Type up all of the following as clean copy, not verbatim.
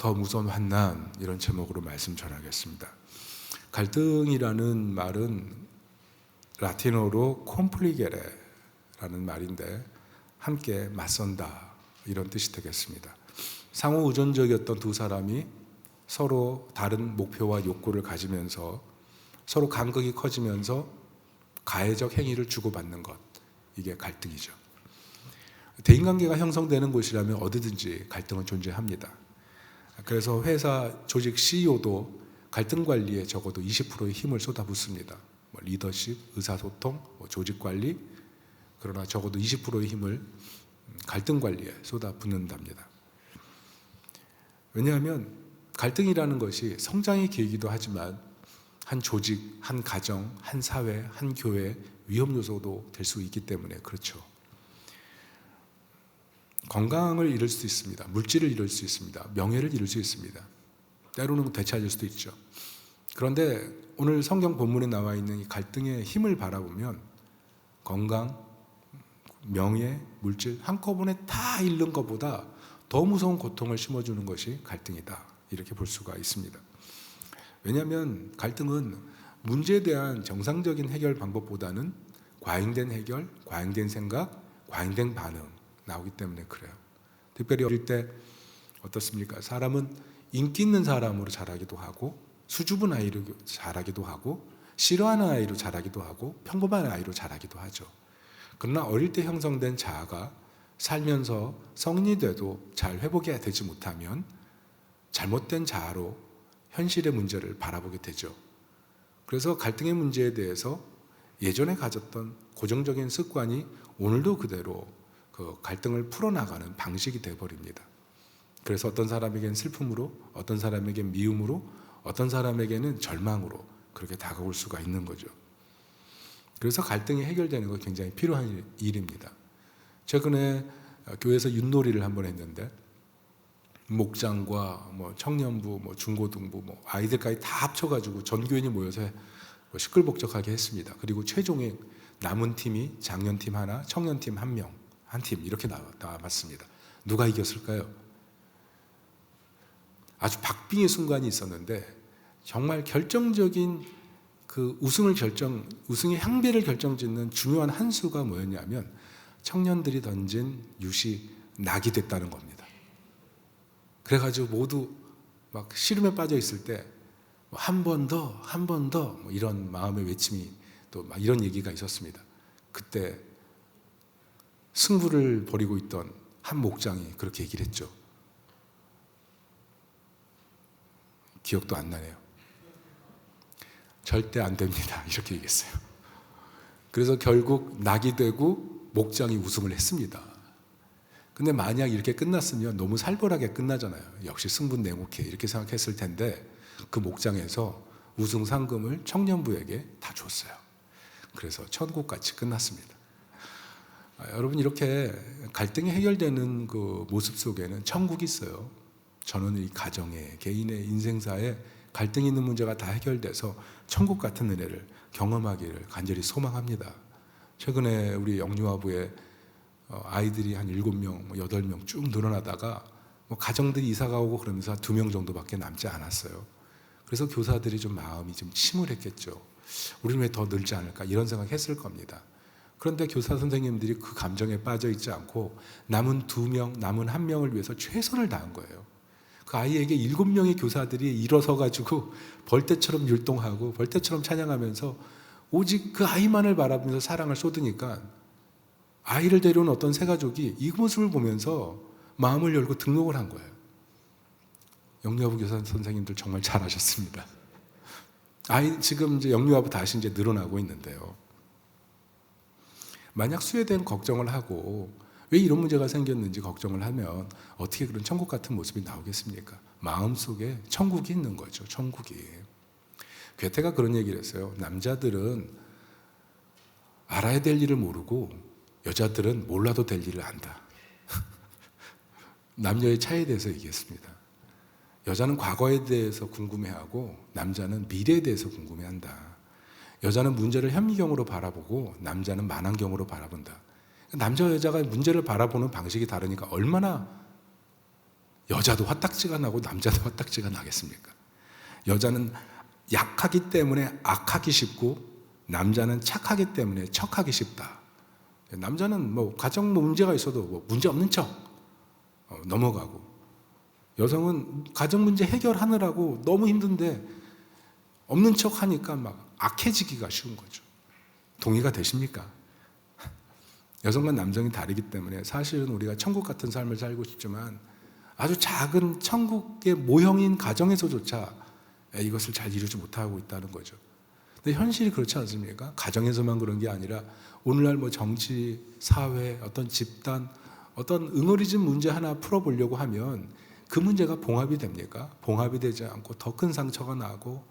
더 무서운 환난, 이런 제목으로 말씀 전하겠습니다. 갈등이라는 말은 라틴어로 콤플리게레라는 말인데 함께 맞선다, 이런 뜻이 되겠습니다. 상호 의존적이었던 두 사람이 서로 다른 목표와 욕구를 가지면서 서로 간극이 커지면서 가해적 행위를 주고받는 것, 이게 갈등이죠. 대인관계가 형성되는 곳이라면 어디든지 갈등은 존재합니다. 그래서 회사 조직 CEO도 갈등 관리에 적어도 20%의 힘을 쏟아붓습니다. 리더십, 의사소통, 조직 관리, 그러나 적어도 20%의 힘을 갈등 관리에 쏟아붓는답니다. 왜냐하면 갈등이라는 것이 성장의 계기도 하지만 한 조직, 한 가정, 한 사회, 한 교회 위험 요소도 될 수 있기 때문에 그렇죠. 건강을 잃을 수 있습니다. 물질을 잃을 수 있습니다. 명예를 잃을 수 있습니다. 때로는 되찾을 수도 있죠. 그런데 오늘 성경 본문에 나와 있는 이 갈등의 힘을 바라보면 건강, 명예, 물질 한꺼번에 다 잃는 것보다 더 무서운 고통을 심어주는 것이 갈등이다, 이렇게 볼 수가 있습니다. 왜냐하면 갈등은 문제에 대한 정상적인 해결 방법보다는 과잉된 해결, 과잉된 생각, 과잉된 반응 나오기 때문에 그래요. 특별히 어릴 때 어떻습니까? 사람은 인기 있는 사람으로 자라기도 하고 수줍은 아이로 자라기도 하고 싫어하는 아이로 자라기도 하고 평범한 아이로 자라기도 하죠. 그러나 어릴 때 형성된 자아가 살면서 성인이 돼도 잘 회복이 되지 못하면 잘못된 자아로 현실의 문제를 바라보게 되죠. 그래서 갈등의 문제에 대해서 예전에 가졌던 고정적인 습관이 오늘도 그대로 그 갈등을 풀어나가는 방식이 되어버립니다. 그래서 어떤 사람에게는 슬픔으로, 어떤 사람에게는 미움으로, 어떤 사람에게는 절망으로 그렇게 다가올 수가 있는 거죠. 그래서 갈등이 해결되는 건 굉장히 필요한 일입니다. 최근에 교회에서 윷놀이를 한번 했는데 목장과 청년부, 중고등부, 아이들까지 다 합쳐가지고 전교인이 모여서 시끌벅적하게 했습니다. 그리고 최종에 남은 팀이 장년팀 하나, 청년팀 한 명, 한 팀 이렇게 남았습니다. 누가 이겼을까요? 아주 박빙의 순간이 있었는데 정말 결정적인 그 우승의 향배를 결정짓는 중요한 한 수가 뭐였냐면 청년들이 던진 윷이 낙이 됐다는 겁니다. 그래가지고 모두 막 시름에 빠져 있을 때 한 번 더, 한 번 더 이런 마음의 외침이 또 막 이런 얘기가 있었습니다. 그때 승부를 벌이고 있던 한 목장이 그렇게 얘기를 했죠. 기억도 안 나네요. 절대 안 됩니다, 이렇게 얘기했어요. 그래서 결국 낙이 되고 목장이 우승을 했습니다. 근데 만약 이렇게 끝났으면 너무 살벌하게 끝나잖아요. 역시 승분 냉혹해 이렇게 생각했을 텐데 그 목장에서 우승 상금을 청년부에게 다 줬어요. 그래서 천국같이 끝났습니다. 여러분, 이렇게 갈등이 해결되는 그 모습 속에는 천국이 있어요. 저는 이 가정에, 개인의 인생사에 갈등이 있는 문제가 다 해결돼서 천국 같은 은혜를 경험하기를 간절히 소망합니다. 최근에 우리 영유아부에 아이들이 한 7명, 8명 쭉 늘어나다가 가정들이 이사가고 그러면서 2명 정도밖에 남지 않았어요. 그래서 교사들이 좀 마음이 좀 침울했겠죠. 우리는 왜 더 늘지 않을까 이런 생각했을 겁니다. 그런데 교사 선생님들이 그 감정에 빠져 있지 않고 남은 2명, 남은 1명을 위해서 최선을 다한 거예요. 그 아이에게 7명의 교사들이 일어서 가지고 벌떼처럼 율동하고 벌떼처럼 찬양하면서 오직 그 아이만을 바라보면서 사랑을 쏟으니까 아이를 데려온 어떤 새 가족이 이 모습을 보면서 마음을 열고 등록을 한 거예요. 영유아부 교사 선생님들 정말 잘하셨습니다. 지금 이제 영유아부 다시 이제 늘어나고 있는데요. 만약 수에 대한 걱정을 하고 왜 이런 문제가 생겼는지 걱정을 하면 어떻게 그런 천국 같은 모습이 나오겠습니까? 마음속에 천국이 있는 거죠. 천국이. 괴테가 그런 얘기를 했어요. 남자들은 알아야 될 일을 모르고 여자들은 몰라도 될 일을 안다. 남녀의 차이에 대해서 얘기했습니다. 여자는 과거에 대해서 궁금해하고 남자는 미래에 대해서 궁금해한다. 여자는 문제를 현미경으로 바라보고 남자는 만환경으로 바라본다. 남자와 여자가 문제를 바라보는 방식이 다르니까 얼마나 여자도 화딱지가 나고 남자도 화딱지가 나겠습니까? 여자는 약하기 때문에 악하기 쉽고 남자는 착하기 때문에 척하기 쉽다. 남자는 뭐 가정 문제가 있어도 뭐 문제 없는 척 넘어가고, 여성은 가정 문제 해결하느라고 너무 힘든데 없는 척 하니까 막 악해지기가 쉬운 거죠. 동의가 되십니까? 여성과 남성이 다르기 때문에 사실은 우리가 천국 같은 삶을 살고 싶지만 아주 작은 천국의 모형인 가정에서조차 이것을 잘 이루지 못하고 있다는 거죠. 근데 현실이 그렇지 않습니까? 가정에서만 그런 게 아니라 오늘날 뭐 정치, 사회, 어떤 집단, 어떤 응어리진 문제 하나 풀어보려고 하면 그 문제가 봉합이 됩니까? 봉합이 되지 않고 더 큰 상처가 나고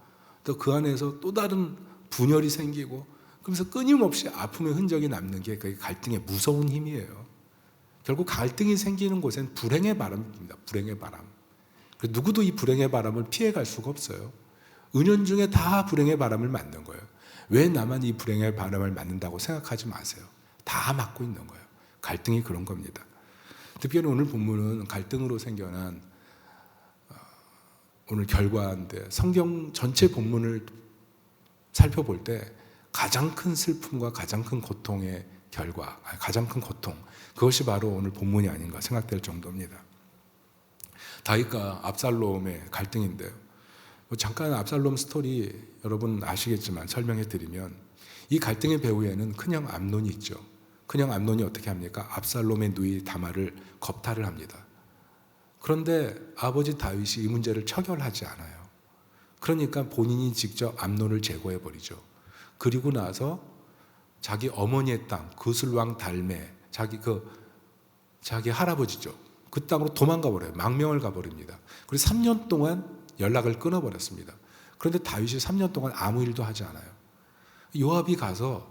또 그 안에서 또 다른 분열이 생기고, 그러면서 끊임없이 아픔의 흔적이 남는 게 그게 갈등의 무서운 힘이에요. 결국 갈등이 생기는 곳엔 불행의 바람입니다. 불행의 바람. 누구도 이 불행의 바람을 피해갈 수가 없어요. 은연중에 다 불행의 바람을 맞는 거예요. 왜 나만 이 불행의 바람을 맞는다고 생각하지 마세요. 다 맞고 있는 거예요. 갈등이 그런 겁니다. 특별히 오늘 본문은 갈등으로 생겨난 오늘 결과인데, 성경 전체 본문을 살펴볼 때 가장 큰 슬픔과 가장 큰 고통의 결과, 가장 큰 고통, 그것이 바로 오늘 본문이 아닌가 생각될 정도입니다. 다윗과 압살롬의 갈등인데요. 잠깐 압살롬 스토리 여러분 아시겠지만 설명해 드리면, 이 갈등의 배후에는 큰형 암논이 있죠. 큰형 암논이 어떻게 합니까? 압살롬의 누이 다말을 겁탈을 합니다. 그런데 아버지 다윗이 이 문제를 처결하지 않아요. 그러니까 본인이 직접 암논을 제거해 버리죠. 그리고 나서 자기 어머니의 땅 그술왕 달메, 자기 할아버지죠. 그 땅으로 도망가 버려요. 망명을 가버립니다. 그리고 3년 동안 연락을 끊어버렸습니다. 그런데 다윗이 3년 동안 아무 일도 하지 않아요. 요압이 가서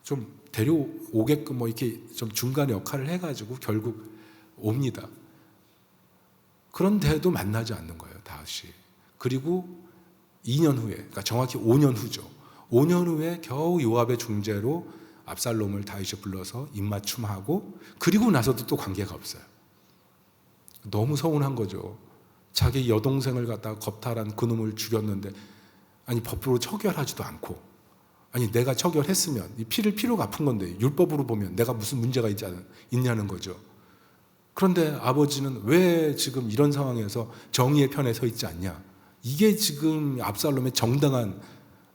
좀 데려오게끔 뭐 이렇게 좀 중간에 역할을 해가지고 결국 옵니다. 그런데도 만나지 않는 거예요, 다윗이. 그리고 2년 후에, 그러니까 정확히 5년 후죠. 5년 후에 겨우 요압의 중재로 압살롬을 다윗이 불러서 입맞춤하고, 그리고 나서도 또 관계가 없어요. 너무 서운한 거죠. 자기 여동생을 갖다가 겁탈한 그놈을 죽였는데, 아니 법으로 처결하지도 않고, 아니 내가 처결했으면 이 피를 피로 갚은 건데 율법으로 보면 내가 무슨 문제가 있냐는 거죠. 그런데 아버지는 왜 지금 이런 상황에서 정의의 편에 서 있지 않냐, 이게 지금 압살롬의 정당한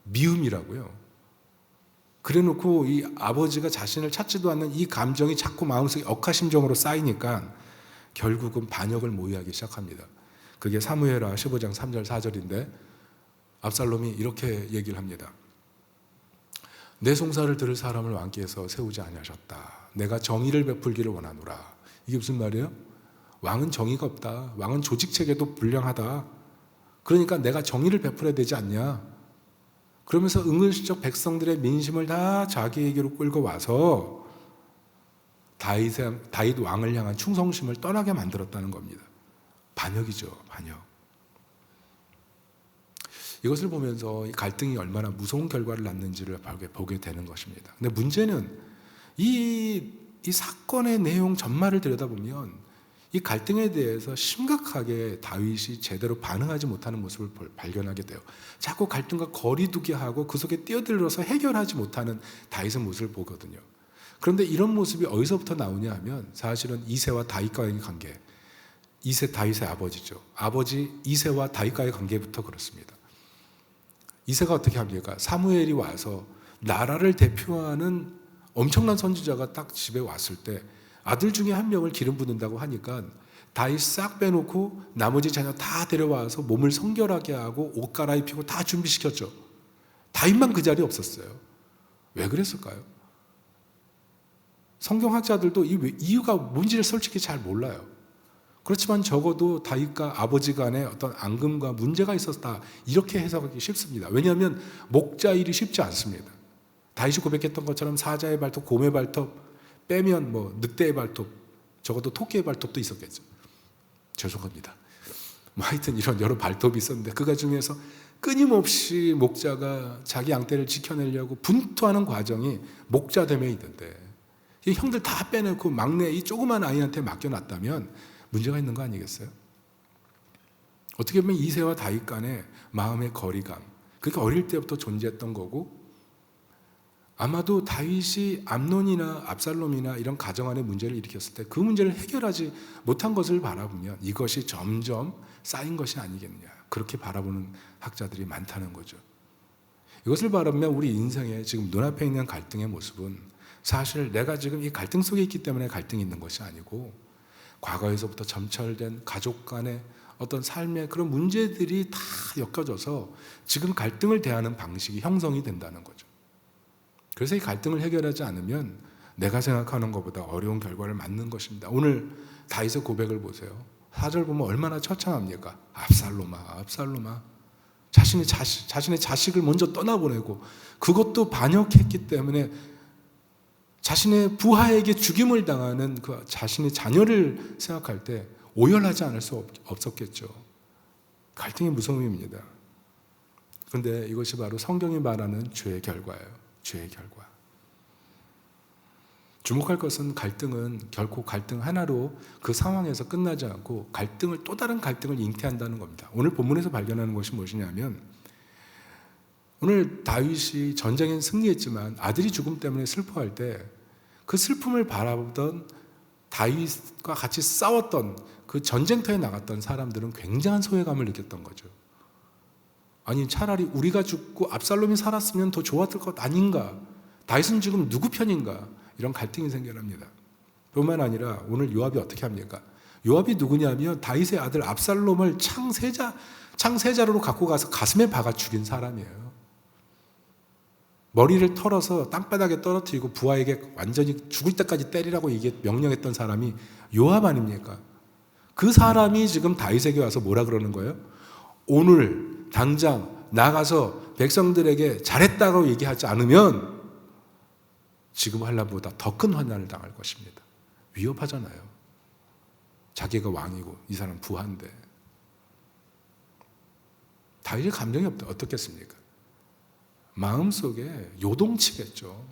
미움이라고요. 그래놓고 이 아버지가 자신을 찾지도 않는 이 감정이 자꾸 마음속에 억하심정으로 쌓이니까 결국은 반역을 모의하기 시작합니다. 그게 사무엘하 15장 3절 4절인데 압살롬이 이렇게 얘기를 합니다. 내 송사를 들을 사람을 왕께서 세우지 아니하셨다. 내가 정의를 베풀기를 원하노라. 이게 무슨 말이에요? 왕은 정의가 없다. 왕은 조직체계도 불량하다. 그러니까 내가 정의를 베풀어야 되지 않냐. 그러면서 은근슬쩍 백성들의 민심을 다 자기에게로 끌고 와서 다윗 왕을 향한 충성심을 떠나게 만들었다는 겁니다. 반역이죠, 반역. 이것을 보면서 이 갈등이 얼마나 무서운 결과를 낳는지를 보게 되는 것입니다. 근데 문제는 이 사건의 내용 전말을 들여다보면 이 갈등에 대해서 심각하게 다윗이 제대로 반응하지 못하는 모습을 발견하게 돼요. 자꾸 갈등과 거리두기 하고 그 속에 뛰어들어서 해결하지 못하는 다윗의 모습을 보거든요. 그런데 이런 모습이 어디서부터 나오냐 하면 사실은 이새와 다윗과의 관계, 이새 다윗의 아버지죠. 아버지 이새와 다윗과의 관계부터 그렇습니다. 이새가 어떻게 합니까? 사무엘이 와서 나라를 대표하는 엄청난 선지자가 딱 집에 왔을 때 아들 중에 한 명을 기름 붓는다고 하니까 다윗 싹 빼놓고 나머지 자녀 다 데려와서 몸을 성결하게 하고 옷 갈아입히고 다 준비시켰죠. 다윗만 그 자리에 없었어요. 왜 그랬을까요? 성경학자들도 이 이유가 뭔지를 솔직히 잘 몰라요. 그렇지만 적어도 다윗과 아버지 간에 어떤 앙금과 문제가 있었다, 이렇게 해석하기 쉽습니다. 왜냐하면 목자 일이 쉽지 않습니다. 다윗이 고백했던 것처럼 사자의 발톱, 곰의 발톱 빼면 뭐 늑대의 발톱, 적어도 토끼의 발톱도 있었겠죠. 죄송합니다. 뭐 하여튼 이런 여러 발톱이 있었는데 그 중에서 끊임없이 목자가 자기 양떼를 지켜내려고 분투하는 과정이 목자됨에 있는데 이 형들 다 빼놓고 막내 이 조그만 아이한테 맡겨놨다면 문제가 있는 거 아니겠어요? 어떻게 보면 이새와 다윗 간의 마음의 거리감, 그게 어릴 때부터 존재했던 거고, 아마도 다윗이 암논이나 압살롬이나 이런 가정 안의 문제를 일으켰을 때 그 문제를 해결하지 못한 것을 바라보면 이것이 점점 쌓인 것이 아니겠느냐, 그렇게 바라보는 학자들이 많다는 거죠. 이것을 바라보면 우리 인생에 지금 눈앞에 있는 갈등의 모습은 사실 내가 지금 이 갈등 속에 있기 때문에 갈등이 있는 것이 아니고, 과거에서부터 점철된 가족 간의 어떤 삶의 그런 문제들이 다 엮여져서 지금 갈등을 대하는 방식이 형성이 된다는 거죠. 그래서 이 갈등을 해결하지 않으면 내가 생각하는 것보다 어려운 결과를 맞는 것입니다. 오늘 다윗의 고백을 보세요. 4절 보면 얼마나 처참합니까? 압살롬아, 압살롬아. 자신의 자식을 먼저 떠나보내고, 그것도 반역했기 때문에 자신의 부하에게 죽임을 당하는 그 자신의 자녀를 생각할 때 오열하지 않을 수 없었겠죠. 갈등의 무서움입니다. 그런데 이것이 바로 성경이 말하는 죄의 결과예요. 죄의 결과. 주목할 것은 갈등은 결코 갈등 하나로 그 상황에서 끝나지 않고 갈등을, 또 다른 갈등을 잉태한다는 겁니다. 오늘 본문에서 발견하는 것이 무엇이냐면, 오늘 다윗이 전쟁에 승리했지만 아들이 죽음 때문에 슬퍼할 때 그 슬픔을 바라보던 다윗과 같이 싸웠던 그 전쟁터에 나갔던 사람들은 굉장한 소외감을 느꼈던 거죠. 아니, 차라리 우리가 죽고 압살롬이 살았으면 더 좋았을 것 아닌가? 다윗은 지금 누구 편인가? 이런 갈등이 생겨납니다. 뿐만 아니라 오늘 요압이 어떻게 합니까? 요압이 누구냐면 다윗의 아들 압살롬을 창세자루로 갖고 가서 가슴에 박아 죽인 사람이에요. 머리를 털어서 땅바닥에 떨어뜨리고 부하에게 완전히 죽을 때까지 때리라고 명령했던 사람이 요압 아닙니까? 그 사람이 지금 다윗에게 와서 뭐라 그러는 거예요? 오늘 당장 나가서 백성들에게 잘했다고 얘기하지 않으면 지금 환난보다 더 큰 환난을 당할 것입니다. 위협하잖아요. 자기가 왕이고 이 사람 부하인데. 다윗의 감정이 어떻겠습니까? 마음속에 요동치겠죠.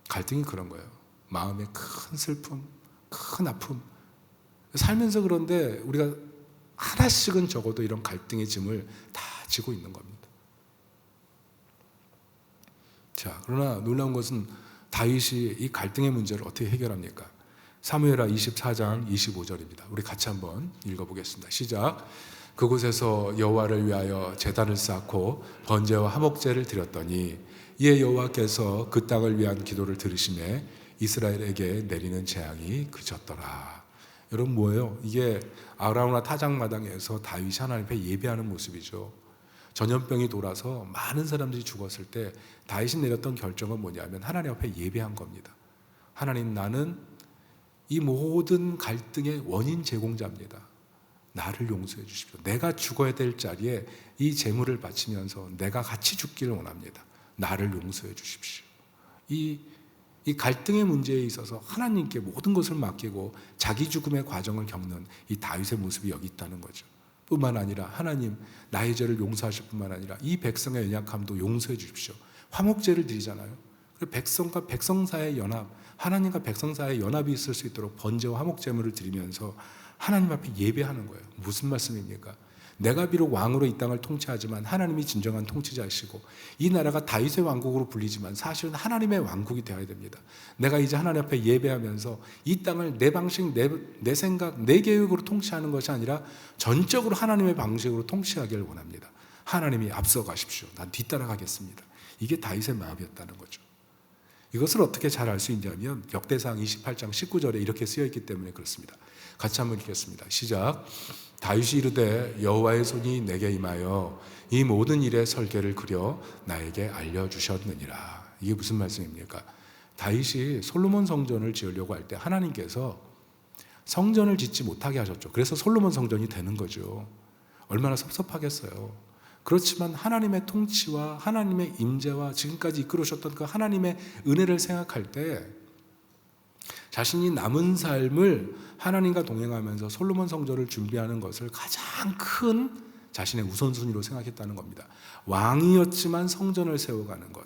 갈등이 그런 거예요. 마음의 큰 슬픔, 큰 아픔. 살면서 그런데 우리가 하나씩은 적어도 이런 갈등의 짐을 다 지고 있는 겁니다. 자, 그러나 놀라운 것은 다윗이 이 갈등의 문제를 어떻게 해결합니까? 사무엘하 24장 25절입니다. 우리 같이 한번 읽어보겠습니다. 시작. 그곳에서 여호와를 위하여 제단을 쌓고 번제와 화목제를 드렸더니 이에 여호와께서 그 땅을 위한 기도를 들으시매 이스라엘에게 내리는 재앙이 그쳤더라. 여러분, 뭐예요? 이게 아라우나 타작마당에서 다윗이 하나님 앞에 예배하는 모습이죠. 전염병이 돌아서 많은 사람들이 죽었을 때 다윗이 내렸던 결정은 뭐냐면 하나님 앞에 예배한 겁니다. 하나님, 나는 이 모든 갈등의 원인 제공자입니다. 나를 용서해 주십시오. 내가 죽어야 될 자리에 이 제물을 바치면서 내가 같이 죽기를 원합니다. 나를 용서해 주십시오. 이 갈등의 문제에 있어서 하나님께 모든 것을 맡기고 자기 죽음의 과정을 겪는 이 다윗의 모습이 여기 있다는 거죠. 뿐만 아니라 하나님, 나의 죄를 용서하실 뿐만 아니라 이 백성의 연약함도 용서해 주십시오. 화목제를 드리잖아요. 백성과 백성 사이의 연합, 하나님과 백성 사이의 연합이 있을 수 있도록 번제와 화목제물을 드리면서 하나님 앞에 예배하는 거예요. 무슨 말씀입니까? 내가 비록 왕으로 이 땅을 통치하지만 하나님이 진정한 통치자이시고 이 나라가 다윗의 왕국으로 불리지만 사실은 하나님의 왕국이 되어야 됩니다. 내가 이제 하나님 앞에 예배하면서 이 땅을 내 방식, 내 생각, 내 계획으로 통치하는 것이 아니라 전적으로 하나님의 방식으로 통치하기를 원합니다. 하나님이 앞서가십시오. 난 뒤따라가겠습니다. 이게 다윗의 마음이었다는 거죠. 이것을 어떻게 잘 알 수 있냐면 역대상 28장 19절에 이렇게 쓰여있기 때문에 그렇습니다. 같이 한번 읽겠습니다. 시작. 다윗이 이르되 여호와의 손이 내게 임하여 이 모든 일의 설계를 그려 나에게 알려주셨느니라. 이게 무슨 말씀입니까? 다윗이 솔로몬 성전을 지으려고 할 때 하나님께서 성전을 짓지 못하게 하셨죠. 그래서 솔로몬 성전이 되는 거죠. 얼마나 섭섭하겠어요. 그렇지만 하나님의 통치와 하나님의 임재와 지금까지 이끌으셨던 그 하나님의 은혜를 생각할 때 자신이 남은 삶을 하나님과 동행하면서 솔로몬 성전을 준비하는 것을 가장 큰 자신의 우선순위로 생각했다는 겁니다. 왕이었지만 성전을 세워가는 것,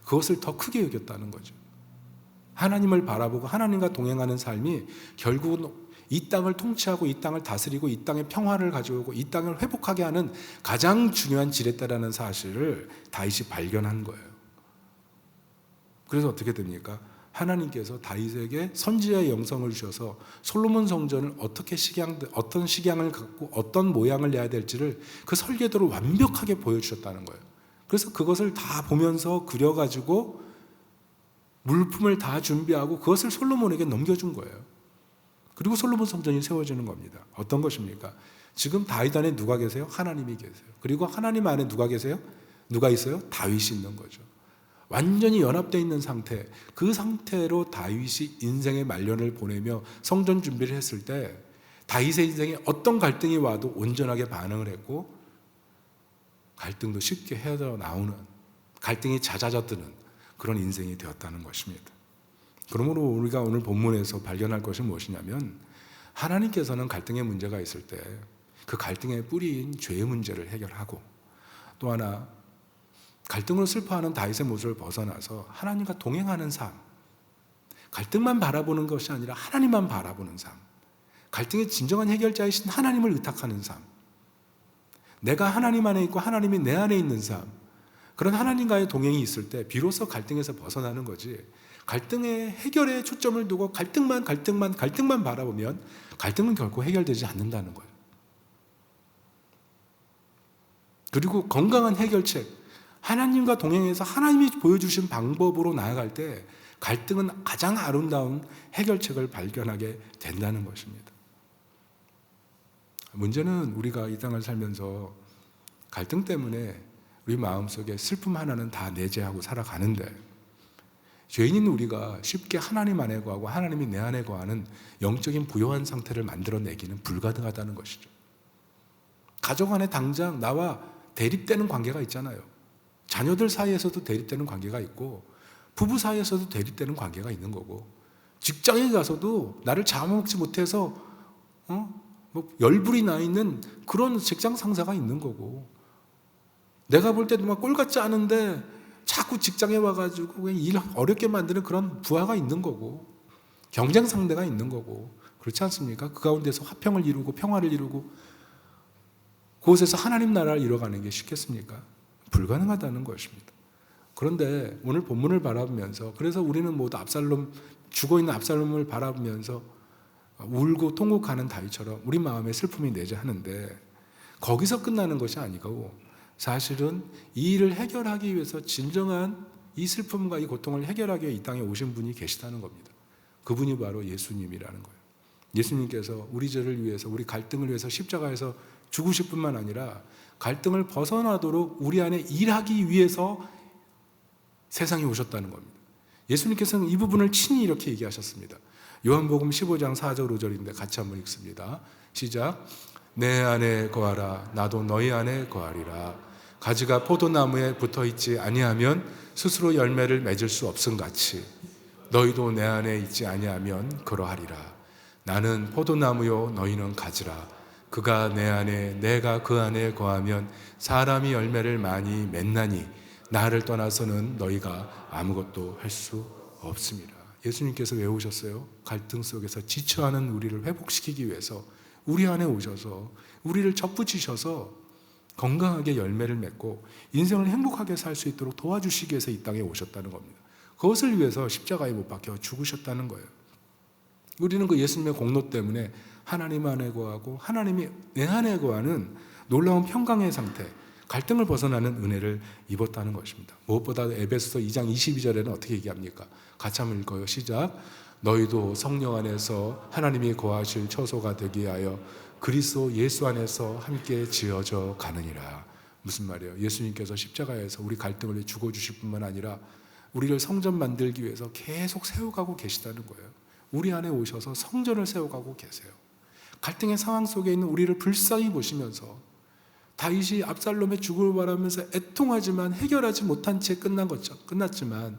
그것을 더 크게 여겼다는 거죠. 하나님을 바라보고 하나님과 동행하는 삶이 결국은 이 땅을 통치하고 이 땅을 다스리고 이 땅에 평화를 가져오고 이 땅을 회복하게 하는 가장 중요한 지렛대라는 사실을 다윗이 발견한 거예요. 그래서 어떻게 됩니까? 하나님께서 다윗에게 선지자의 영성을 주셔서 솔로몬 성전을 어떤 식양을 갖고 어떤 모양을 내야 될지를 그 설계도를 완벽하게 보여주셨다는 거예요. 그래서 그것을 다 보면서 그려가지고 물품을 다 준비하고 그것을 솔로몬에게 넘겨준 거예요. 그리고 솔로몬 성전이 세워지는 겁니다. 어떤 것입니까? 지금 다윗 안에 누가 계세요? 하나님이 계세요. 그리고 하나님 안에 누가 계세요? 누가 있어요? 다윗이 있는 거죠. 완전히 연합되어 있는 상태, 그 상태로 다윗이 인생의 말년을 보내며 성전 준비를 했을 때 다윗의 인생에 어떤 갈등이 와도 온전하게 반응을 했고 갈등도 쉽게 헤어나오는, 갈등이 잦아드는 그런 인생이 되었다는 것입니다. 그러므로 우리가 오늘 본문에서 발견할 것이 무엇이냐면 하나님께서는 갈등의 문제가 있을 때 그 갈등의 뿌리인 죄의 문제를 해결하고 또 하나 갈등으로 슬퍼하는 다윗의 모습을 벗어나서 하나님과 동행하는 삶, 갈등만 바라보는 것이 아니라 하나님만 바라보는 삶, 갈등의 진정한 해결자이신 하나님을 의탁하는 삶, 내가 하나님 안에 있고 하나님이 내 안에 있는 삶, 그런 하나님과의 동행이 있을 때 비로소 갈등에서 벗어나는 거지, 갈등의 해결에 초점을 두고 갈등만 바라보면 갈등은 결코 해결되지 않는다는 거예요. 그리고 건강한 해결책, 하나님과 동행해서 하나님이 보여주신 방법으로 나아갈 때 갈등은 가장 아름다운 해결책을 발견하게 된다는 것입니다. 문제는 우리가 이 땅을 살면서 갈등 때문에 우리 마음속에 슬픔 하나는 다 내재하고 살아가는데 죄인인 우리가 쉽게 하나님 안에 거하고 하나님이 내 안에 거하는 영적인 부요한 상태를 만들어내기는 불가능하다는 것이죠. 가족 안에 당장 나와 대립되는 관계가 있잖아요. 자녀들 사이에서도 대립되는 관계가 있고 부부 사이에서도 대립되는 관계가 있는 거고 직장에 가서도 나를 잡아먹지 못해서 열불이 나 있는 그런 직장 상사가 있는 거고 내가 볼 때도 막 꼴 같지 않은데 자꾸 직장에 와가지고 그냥 일 어렵게 만드는 그런 부하가 있는 거고 경쟁 상대가 있는 거고 그렇지 않습니까? 그 가운데서 화평을 이루고 평화를 이루고 그곳에서 하나님 나라를 이뤄가는 게 쉽겠습니까? 불가능하다는 것입니다. 그런데 오늘 본문을 바라보면서 그래서 우리는 모두 죽어있는 압살롬을 바라보면서 울고 통곡하는 다윗처럼 우리 마음에 슬픔이 내재하는데 거기서 끝나는 것이 아니고 사실은 이 일을 해결하기 위해서 진정한 이 슬픔과 이 고통을 해결하기 위해 이 땅에 오신 분이 계시다는 겁니다. 그분이 바로 예수님이라는 거예요. 예수님께서 우리 죄를 위해서 우리 갈등을 위해서 십자가에서 죽으실 뿐만 아니라 갈등을 벗어나도록 우리 안에 일하기 위해서 세상에 오셨다는 겁니다. 예수님께서는 이 부분을 친히 이렇게 얘기하셨습니다. 요한복음 15장 4절 5절인데 같이 한번 읽습니다. 시작. 내 안에 거하라 나도 너희 안에 거하리라. 가지가 포도나무에 붙어있지 아니하면 스스로 열매를 맺을 수 없음같이 너희도 내 안에 있지 아니하면 그러하리라. 나는 포도나무요 너희는 가지라. 그가 내 안에 내가 그 안에 거하면 사람이 열매를 많이 맺나니 나를 떠나서는 너희가 아무것도 할 수 없습니다. 예수님께서 왜 오셨어요? 갈등 속에서 지쳐하는 우리를 회복시키기 위해서 우리 안에 오셔서 우리를 접붙이셔서 건강하게 열매를 맺고 인생을 행복하게 살 수 있도록 도와주시기 위해서 이 땅에 오셨다는 겁니다. 그것을 위해서 십자가에 못 박혀 죽으셨다는 거예요. 우리는 그 예수님의 공로 때문에 하나님 안에 거하고 하나님이 내 안에 거하는 놀라운 평강의 상태, 갈등을 벗어나는 은혜를 입었다는 것입니다. 무엇보다 에베소서 2장 22절에는 어떻게 얘기합니까? 같이 한번 읽어요. 시작. 너희도 성령 안에서 하나님이 거하실 처소가 되기 위하여 그리스도 예수 안에서 함께 지어져 가느니라. 무슨 말이에요? 예수님께서 십자가에서 우리 갈등을 위해 죽어주실 뿐만 아니라 우리를 성전 만들기 위해서 계속 세워가고 계시다는 거예요. 우리 안에 오셔서 성전을 세워가고 계세요. 갈등의 상황 속에 있는 우리를 불쌍히 보시면서 다윗이 압살롬의 죽음을 바라면서 애통하지만 해결하지 못한 채 끝났지만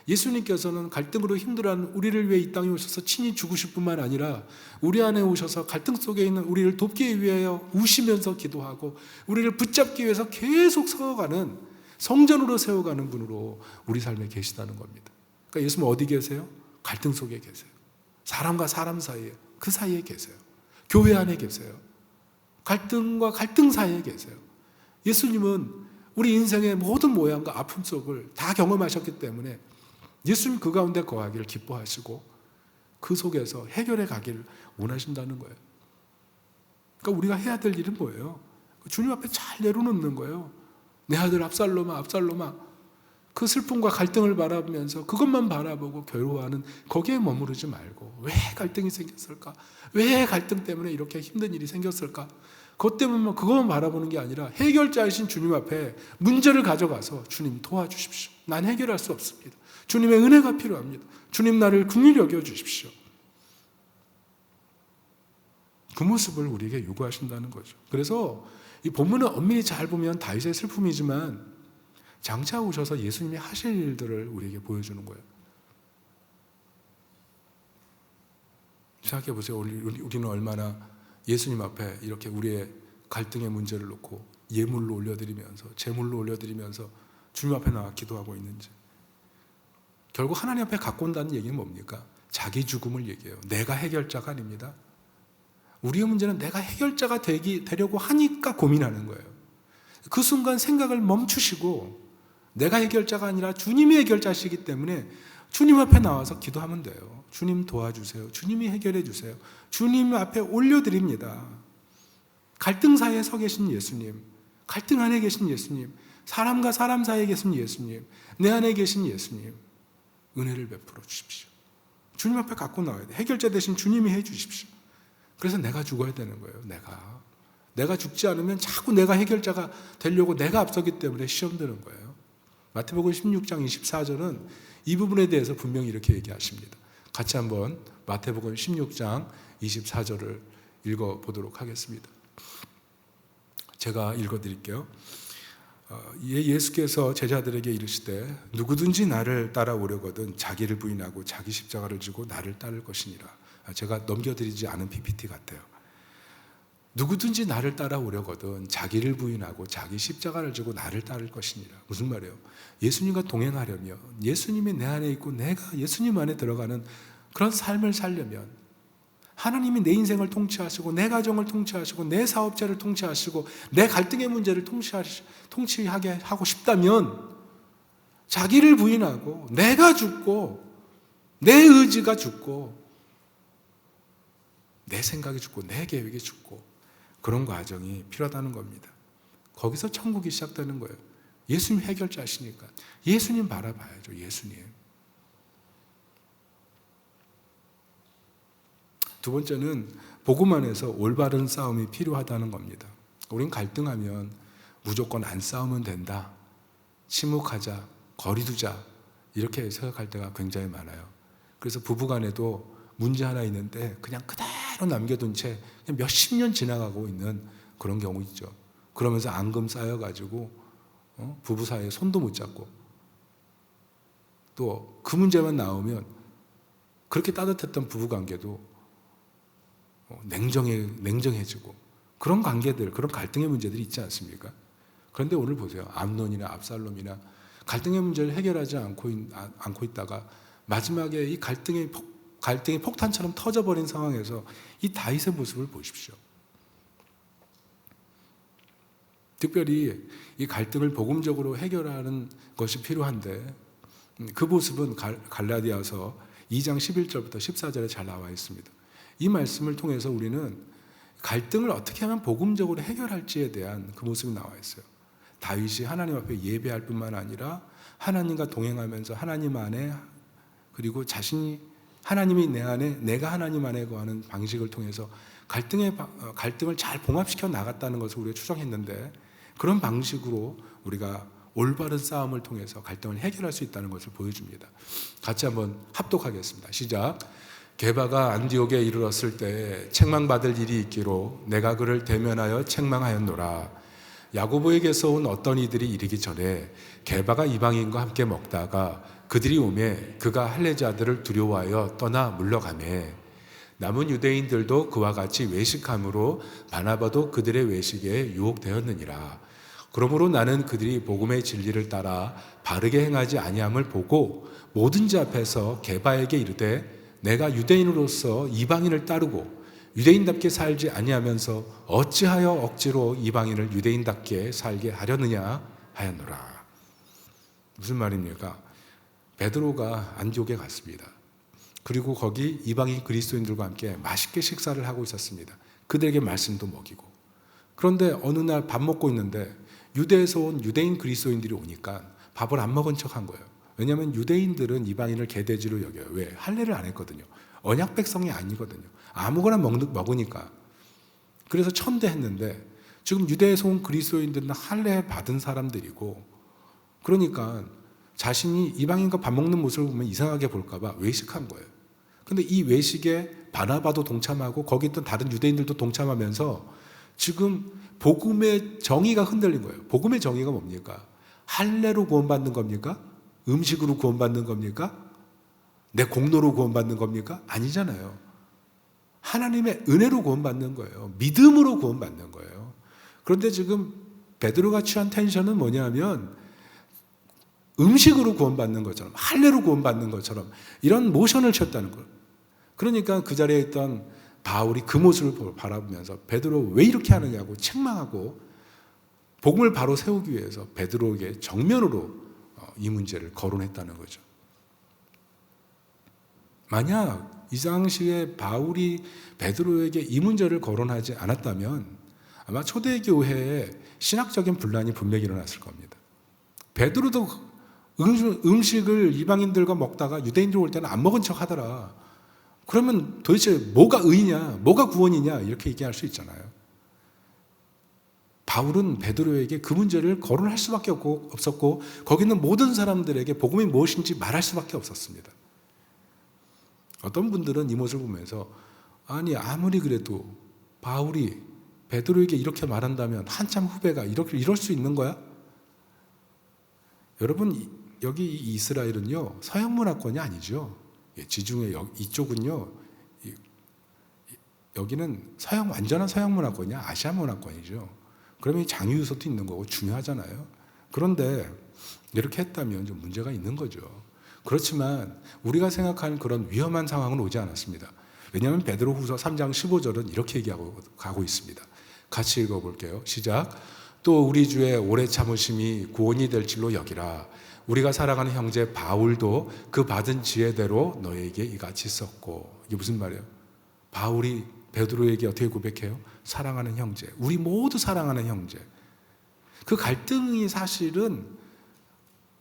예수님께서는 갈등으로 힘들어하는 우리를 위해 이 땅에 오셔서 친히 죽으실 뿐만 아니라 우리 안에 오셔서 갈등 속에 있는 우리를 돕기 위하여 우시면서 기도하고 우리를 붙잡기 위해서 계속 세워가는 성전으로 세워가는 분으로 우리 삶에 계시다는 겁니다. 그러니까 예수님 어디 계세요? 갈등 속에 계세요. 사람과 사람 사이에, 그 사이에 계세요. 교회 안에 계세요. 갈등과 갈등 사이에 계세요. 예수님은 우리 인생의 모든 모양과 아픔 속을 다 경험하셨기 때문에 예수님 그 가운데 거하기를 기뻐하시고 그 속에서 해결해 가기를 원하신다는 거예요. 그러니까 우리가 해야 될 일은 뭐예요? 주님 앞에 잘 내려놓는 거예요. 내 아들 압살롬아, 압살롬아. 그 슬픔과 갈등을 바라보면서 그것만 바라보고 괴로워하는 거기에 머무르지 말고, 왜 갈등이 생겼을까? 왜 갈등 때문에 이렇게 힘든 일이 생겼을까? 그것 때문에 그것만 바라보는 게 아니라 해결자이신 주님 앞에 문제를 가져가서 주님 도와주십시오. 난 해결할 수 없습니다. 주님의 은혜가 필요합니다. 주님 나를 긍휼히 여겨주십시오. 그 모습을 우리에게 요구하신다는 거죠. 그래서 이 본문을 엄밀히 잘 보면 다윗의 슬픔이지만 장차 오셔서 예수님이 하실 일들을 우리에게 보여주는 거예요. 생각해 보세요. 우리는 얼마나 예수님 앞에 이렇게 우리의 갈등의 문제를 놓고 예물로 올려드리면서, 제물로 올려드리면서 주님 앞에 나와 기도하고 있는지. 결국 하나님 앞에 갖고 온다는 얘기는 뭡니까? 자기 죽음을 얘기해요. 내가 해결자가 아닙니다. 우리의 문제는 내가 해결자가 되려고 하니까 고민하는 거예요. 그 순간 생각을 멈추시고 내가 해결자가 아니라 주님이 해결자시기 때문에 주님 앞에 나와서 기도하면 돼요. 주님 도와주세요. 주님이 해결해 주세요. 주님 앞에 올려드립니다. 갈등 사이에 서 계신 예수님, 갈등 안에 계신 예수님, 사람과 사람 사이에 계신 예수님, 내 안에 계신 예수님, 은혜를 베풀어 주십시오. 주님 앞에 갖고 나와야 돼요. 해결자 대신 주님이 해 주십시오. 그래서 내가 죽어야 되는 거예요. 내가 죽지 않으면 자꾸 내가 해결자가 되려고 내가 앞서기 때문에 시험 드는 거예요. 마태복음 16장 24절은 이 부분에 대해서 분명히 이렇게 얘기하십니다. 같이 한번 마태복음 16장 24절을 읽어보도록 하겠습니다. 제가 읽어드릴게요. 예수께서 제자들에게 이르시되 누구든지 나를 따라오려거든 자기를 부인하고 자기 십자가를 지고 나를 따를 것이니라. 제가 넘겨드리지 않은 PPT 같아요. 누구든지 나를 따라오려거든 자기를 부인하고 자기 십자가를 지고 나를 따를 것이니라. 무슨 말이에요? 예수님과 동행하려면, 예수님이 내 안에 있고 내가 예수님 안에 들어가는 그런 삶을 살려면, 하나님이 내 인생을 통치하시고 내 가정을 통치하시고 내 사업자를 통치하시고 내 갈등의 문제를 통치하게 하고 싶다면 자기를 부인하고 내가 죽고 내 의지가 죽고 내 생각이 죽고 내 계획이 죽고 그런 과정이 필요하다는 겁니다. 거기서 천국이 시작되는 거예요. 예수님 해결자시니까 예수님 바라봐야죠. 예수님. 두 번째는 복음 안에서 올바른 싸움이 필요하다는 겁니다. 우린 갈등하면 무조건 안 싸우면 된다, 침묵하자, 거리 두자 이렇게 생각할 때가 굉장히 많아요. 그래서 부부간에도 문제 하나 있는데 그냥 그대로 남겨둔 채 그냥 몇십 년 지나가고 있는 그런 경우 있죠. 그러면서 앙금 쌓여가지고 부부 사이에 손도 못 잡고 또 그 문제만 나오면 그렇게 따뜻했던 부부관계도 냉정해지고 그런 관계들, 그런 갈등의 문제들이 있지 않습니까? 그런데 오늘 보세요. 암논이나 압살롬이나 갈등의 문제를 해결하지 않고 있다가 마지막에 이 갈등이 폭탄처럼 터져버린 상황에서 이 다윗의 모습을 보십시오. 특별히 이 갈등을 복음적으로 해결하는 것이 필요한데 그 모습은 갈라디아서 2장 11절부터 14절에 잘 나와 있습니다. 이 말씀을 통해서 우리는 갈등을 어떻게 하면 복음적으로 해결할지에 대한 그 모습이 나와 있어요. 다윗이 하나님 앞에 예배할 뿐만 아니라 하나님과 동행하면서 하나님 안에, 그리고 자신이 하나님이 내 안에, 내가 하나님 안에 거하는 방식을 통해서 갈등을 잘 봉합시켜 나갔다는 것을 우리가 추정했는데, 그런 방식으로 우리가 올바른 싸움을 통해서 갈등을 해결할 수 있다는 것을 보여줍니다. 같이 한번 합독하겠습니다. 시작. 게바가 안디옥에 이르렀을 때 책망받을 일이 있기로 내가 그를 대면하여 책망하였노라. 야고보에게서 온 어떤 이들이 이르기 전에 게바가 이방인과 함께 먹다가 그들이 오매 그가 할례자들을 두려워하여 떠나 물러가매 남은 유대인들도 그와 같이 외식함으로 바나바도 그들의 외식에 유혹되었느니라. 그러므로 나는 그들이 복음의 진리를 따라 바르게 행하지 아니함을 보고 모든 자 앞에서 게바에게 이르되 내가 유대인으로서 이방인을 따르고 유대인답게 살지 아니하면서 어찌하여 억지로 이방인을 유대인답게 살게 하려느냐 하였노라. 무슨 말입니까? 베드로가 안디옥에 갔습니다. 그리고 거기 이방인 그리스도인들과 함께 맛있게 식사를 하고 있었습니다. 그들에게 말씀도 먹이고. 그런데 어느 날 밥 먹고 있는데 유대에서 온 유대인 그리스도인들이 오니까 밥을 안 먹은 척한 거예요. 왜냐하면 유대인들은 이방인을 개돼지로 여겨요. 왜? 할례를 안 했거든요. 언약 백성이 아니거든요. 아무거나 먹으니까. 그래서 천대했는데 지금 유대에서 온 그리스도인들은 할례 받은 사람들이고, 그러니까 자신이 이방인과 밥 먹는 모습을 보면 이상하게 볼까 봐 외식한 거예요. 근데 이 외식에 바나바도 동참하고 거기 있던 다른 유대인들도 동참하면서 지금 복음의 정의가 흔들린 거예요. 복음의 정의가 뭡니까? 할례로 구원받는 겁니까? 음식으로 구원받는 겁니까? 내 공로로 구원받는 겁니까? 아니잖아요. 하나님의 은혜로 구원받는 거예요. 믿음으로 구원받는 거예요. 그런데 지금 베드로가 취한 텐션은 뭐냐면 음식으로 구원받는 것처럼, 할례로 구원받는 것처럼 이런 모션을 쳤다는 거예요. 그러니까 그 자리에 있던 바울이 그 모습을 바라보면서 베드로 왜 이렇게 하느냐고 책망하고 복음을 바로 세우기 위해서 베드로에게 정면으로 이 문제를 거론했다는 거죠. 만약 이 당시에 바울이 베드로에게 이 문제를 거론하지 않았다면 아마 초대교회에 신학적인 분란이 분명히 일어났을 겁니다. 베드로도 음식을 이방인들과 먹다가 유대인들 올 때는 안 먹은 척 하더라. 그러면 도대체 뭐가 의냐, 뭐가 구원이냐 이렇게 얘기할 수 있잖아요. 바울은 베드로에게 그 문제를 거론할 수밖에 없었고 거기 있는 모든 사람들에게 복음이 무엇인지 말할 수밖에 없었습니다. 어떤 분들은 이 모습을 보면서 아니 아무리 그래도 바울이 베드로에게 이렇게 말한다면 한참 후배가 이럴 수 있는 거야? 여러분 여기 이스라엘은요 서양 문화권이 아니죠. 지중해 이쪽은요 여기는 완전한 서양 문화권이야. 아시아 문화권이죠. 그러면 장유유서도 있는 거고 중요하잖아요. 그런데 이렇게 했다면 좀 문제가 있는 거죠. 그렇지만 우리가 생각하는 그런 위험한 상황은 오지 않았습니다. 왜냐하면 베드로후서 3장 15절은 이렇게 얘기하고 가고 있습니다. 같이 읽어볼게요. 시작. 또 우리 주의 오래 참으심이 구원이 될 줄로 여기라. 우리가 사랑하는 형제 바울도 그 받은 지혜대로 너에게 이같이 썼고. 이게 무슨 말이에요? 바울이 베드로에게 어떻게 고백해요? 사랑하는 형제. 우리 모두 사랑하는 형제. 그 갈등이 사실은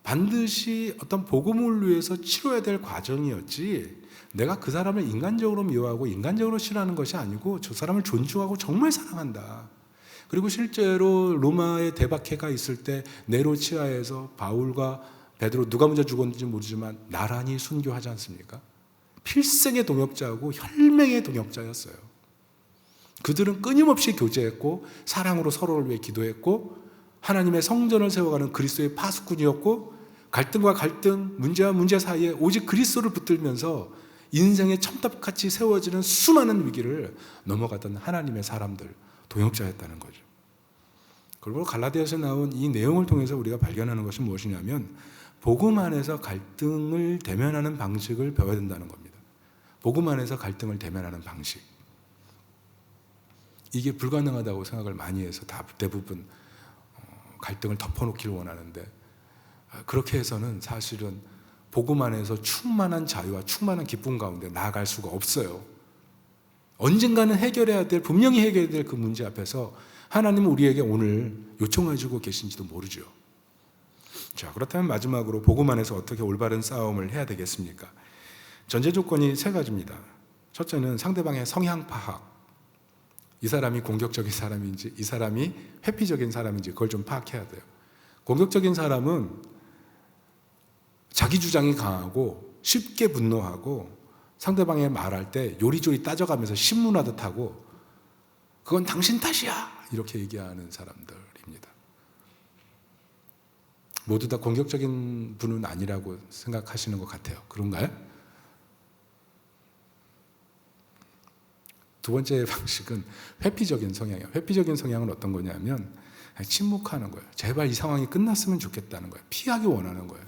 반드시 어떤 복음을 위해서 치러야 될 과정이었지, 내가 그 사람을 인간적으로 미워하고 인간적으로 싫어하는 것이 아니고 저 사람을 존중하고 정말 사랑한다. 그리고 실제로 로마의 대박해가 있을 때 네로 치하에서 바울과 베드로 누가 먼저 죽었는지 모르지만 나란히 순교하지 않습니까? 필생의 동역자하고 혈맹의 동역자였어요. 그들은 끊임없이 교제했고 사랑으로 서로를 위해 기도했고 하나님의 성전을 세워가는 그리스도의 파수꾼이었고 갈등과 갈등, 문제와 문제 사이에 오직 그리스도를 붙들면서 인생의 첨탑같이 세워지는 수많은 위기를 넘어가던 하나님의 사람들, 동역자였다는 거죠. 그리고 갈라디아서에 나온 이 내용을 통해서 우리가 발견하는 것은 무엇이냐면 복음 안에서 갈등을 대면하는 방식을 배워야 된다는 겁니다. 복음 안에서 갈등을 대면하는 방식. 이게 불가능하다고 생각을 많이 해서 대부분 갈등을 덮어놓기를 원하는데, 그렇게 해서는 사실은 복음 안에서 충만한 자유와 충만한 기쁨 가운데 나아갈 수가 없어요. 언젠가는 분명히 해결해야 될 그 문제 앞에서 하나님은 우리에게 오늘 요청해주고 계신지도 모르죠. 자, 그렇다면 마지막으로 복음 안에서 어떻게 올바른 싸움을 해야 되겠습니까? 전제 조건이 세 가지입니다. 첫째는 상대방의 성향 파악. 이 사람이 공격적인 사람인지 이 사람이 회피적인 사람인지 그걸 좀 파악해야 돼요. 공격적인 사람은 자기 주장이 강하고 쉽게 분노하고 상대방이 말할 때 요리조리 따져가면서 신문하듯 하고 그건 당신 탓이야 이렇게 얘기하는 사람들입니다. 모두 다 공격적인 분은 아니라고 생각하시는 것 같아요. 그런가요? 두 번째 방식은 회피적인 성향이에요. 회피적인 성향은 어떤 거냐면 그냥 침묵하는 거예요. 제발 이 상황이 끝났으면 좋겠다는 거예요. 피하기 원하는 거예요.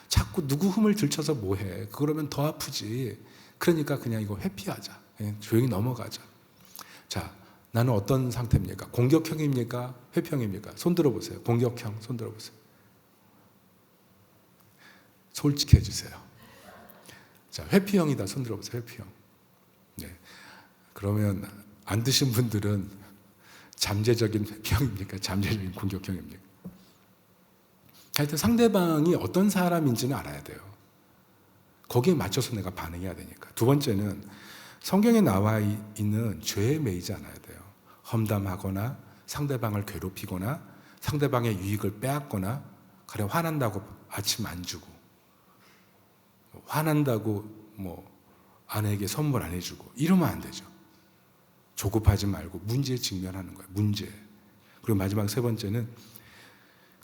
자꾸 누구 흠을 들춰서 뭐해. 그러면 더 아프지. 그러니까 그냥 이거 회피하자. 그냥 조용히 넘어가자. 자, 나는 어떤 상태입니까? 공격형입니까? 회피형입니까? 손 들어보세요. 공격형 손 들어보세요. 솔직해지세요. 자, 회피형이다. 손 들어보세요. 회피형. 네. 그러면 안 드신 분들은 잠재적인 회피형입니까? 잠재적인 공격형입니까? 하여튼 상대방이 어떤 사람인지는 알아야 돼요. 거기에 맞춰서 내가 반응해야 되니까. 두 번째는 성경에 나와 있는 죄에 매이지 않아야 돼요. 험담하거나 상대방을 괴롭히거나 상대방의 유익을 빼앗거나 가령 화난다고 아침 안 주고 화난다고 아내에게 선물 안 해주고 이러면 안 되죠. 조급하지 말고 문제에 직면하는 거예요. 문제. 그리고 마지막 세 번째는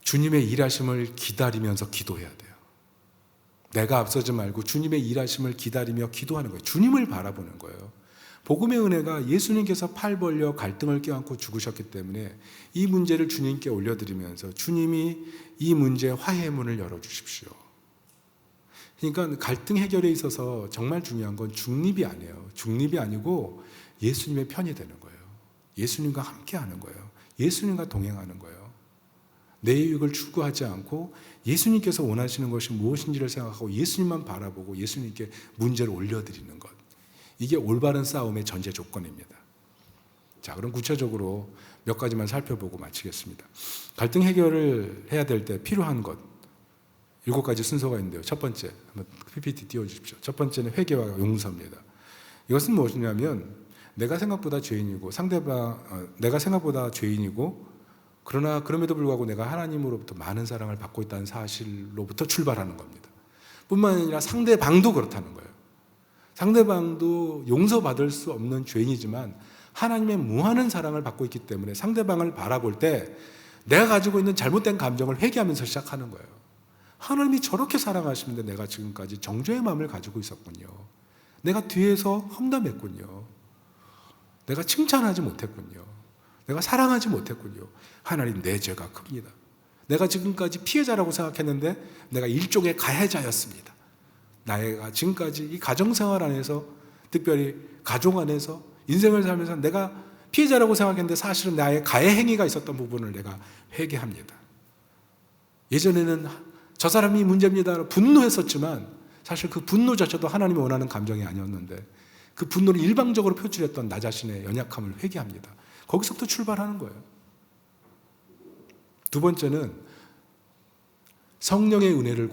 주님의 일하심을 기다리면서 기도해야 돼요. 내가 앞서지 말고 주님의 일하심을 기다리며 기도하는 거예요. 주님을 바라보는 거예요. 복음의 은혜가 예수님께서 팔 벌려 갈등을 껴안고 죽으셨기 때문에 이 문제를 주님께 올려드리면서 주님이 이 문제의 화해의 문을 열어주십시오. 그러니까 갈등 해결에 있어서 정말 중요한 건 중립이 아니에요. 중립이 아니고 예수님의 편이 되는 거예요. 예수님과 함께 하는 거예요. 예수님과 동행하는 거예요. 내 유익을 추구하지 않고 예수님께서 원하시는 것이 무엇인지를 생각하고 예수님만 바라보고 예수님께 문제를 올려드리는 것. 이게 올바른 싸움의 전제 조건입니다. 자, 그럼 구체적으로 몇 가지만 살펴보고 마치겠습니다. 갈등 해결을 해야 될 때 필요한 것 7가지 순서가 있는데요. 첫 번째, 한번 PPT 띄워주십시오. 첫 번째는 회개와 용서입니다. 이것은 무엇이냐면 내가 생각보다 죄인이고 내가 생각보다 죄인이고 그러나 그럼에도 불구하고 내가 하나님으로부터 많은 사랑을 받고 있다는 사실로부터 출발하는 겁니다. 뿐만 아니라 상대방도 그렇다는 거예요. 상대방도 용서받을 수 없는 죄인이지만 하나님의 무한한 사랑을 받고 있기 때문에 상대방을 바라볼 때 내가 가지고 있는 잘못된 감정을 회개하면서 시작하는 거예요. 하나님이 저렇게 사랑하시는데 내가 지금까지 정죄의 마음을 가지고 있었군요. 내가 뒤에서 험담했군요. 내가 칭찬하지 못했군요. 내가 사랑하지 못했군요. 하나님, 내 죄가 큽니다. 내가 지금까지 피해자라고 생각했는데 내가 일종의 가해자였습니다. 나가 지금까지 이 가정생활 안에서 특별히 가족 안에서 인생을 살면서 내가 피해자라고 생각했는데 사실은 나의 가해 행위가 있었던 부분을 내가 회개합니다. 예전에는 저 사람이 문제입니다. 분노했었지만 사실 그 분노조차도 하나님이 원하는 감정이 아니었는데 그 분노를 일방적으로 표출했던 나 자신의 연약함을 회개합니다. 거기서부터 출발하는 거예요. 두 번째는 성령의 은혜를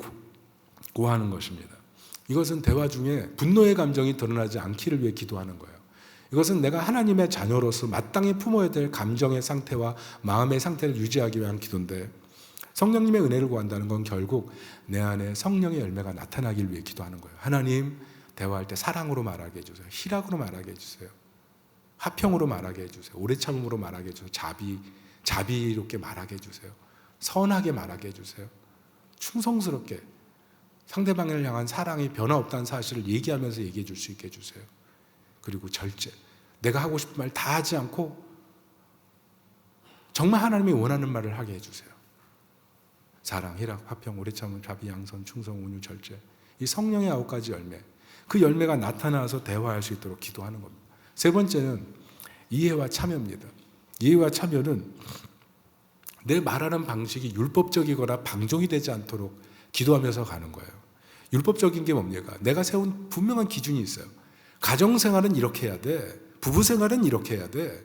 구하는 것입니다. 이것은 대화 중에 분노의 감정이 드러나지 않기를 위해 기도하는 거예요. 이것은 내가 하나님의 자녀로서 마땅히 품어야 될 감정의 상태와 마음의 상태를 유지하기 위한 기도인데 성령님의 은혜를 구한다는 건 결국 내 안에 성령의 열매가 나타나길 위해 기도하는 거예요. 하나님, 대화할 때 사랑으로 말하게 해주세요. 희락으로 말하게 해주세요. 화평으로 말하게 해주세요. 오래 참음으로 말하게 해주세요. 자비롭게 말하게 해주세요. 선하게 말하게 해주세요. 충성스럽게 상대방을 향한 사랑이 변화없다는 사실을 얘기하면서 얘기해 줄 수 있게 해주세요. 그리고 절제, 내가 하고 싶은 말 다 하지 않고 정말 하나님이 원하는 말을 하게 해주세요. 사랑, 희락, 화평, 오래 참음, 자비, 양선, 충성, 온유, 절제. 이 성령의 9가지 열매, 그 열매가 나타나서 대화할 수 있도록 기도하는 겁니다. 세 번째는 이해와 참여입니다. 이해와 참여는 내 말하는 방식이 율법적이거나 방종이 되지 않도록 기도하면서 가는 거예요. 율법적인 게 뭡니까? 내가 세운 분명한 기준이 있어요. 가정생활은 이렇게 해야 돼. 부부생활은 이렇게 해야 돼.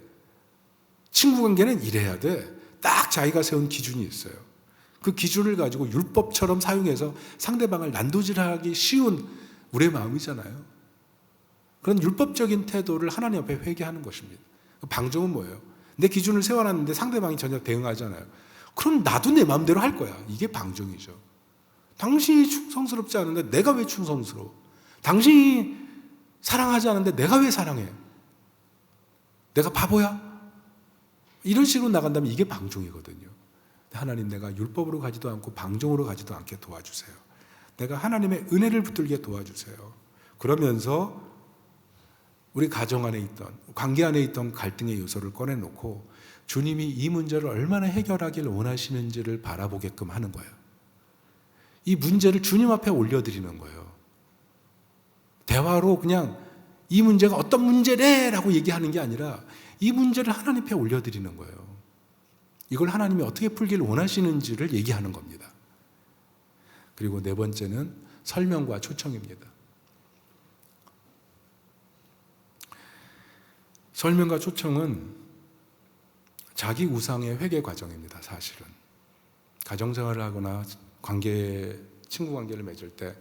친구관계는 이래야 돼. 딱 자기가 세운 기준이 있어요. 그 기준을 가지고 율법처럼 사용해서 상대방을 난도질하기 쉬운 우리의 마음이잖아요. 그런 율법적인 태도를 하나님 앞에 회개하는 것입니다. 방종은 뭐예요? 내 기준을 세워놨는데 상대방이 전혀 대응하지 않아요. 그럼 나도 내 마음대로 할 거야. 이게 방종이죠. 당신이 충성스럽지 않은데 내가 왜 충성스러워? 당신이 사랑하지 않은데 내가 왜 사랑해? 내가 바보야? 이런 식으로 나간다면 이게 방종이거든요. 하나님, 내가 율법으로 가지도 않고 방종으로 가지도 않게 도와주세요. 내가 하나님의 은혜를 붙들게 도와주세요. 그러면서 우리 가정 안에 있던, 관계 안에 있던 갈등의 요소를 꺼내놓고 주님이 이 문제를 얼마나 해결하길 원하시는지를 바라보게끔 하는 거예요. 이 문제를 주님 앞에 올려드리는 거예요. 대화로 그냥 이 문제가 어떤 문제래 라고 얘기하는 게 아니라 이 문제를 하나님 앞에 올려드리는 거예요. 이걸 하나님이 어떻게 풀기를 원하시는지를 얘기하는 겁니다. 그리고 네 번째는 설명과 초청입니다. 설명과 초청은 자기 우상의 회개 과정입니다. 사실은 가정생활을 하거나 친구 관계를 맺을 때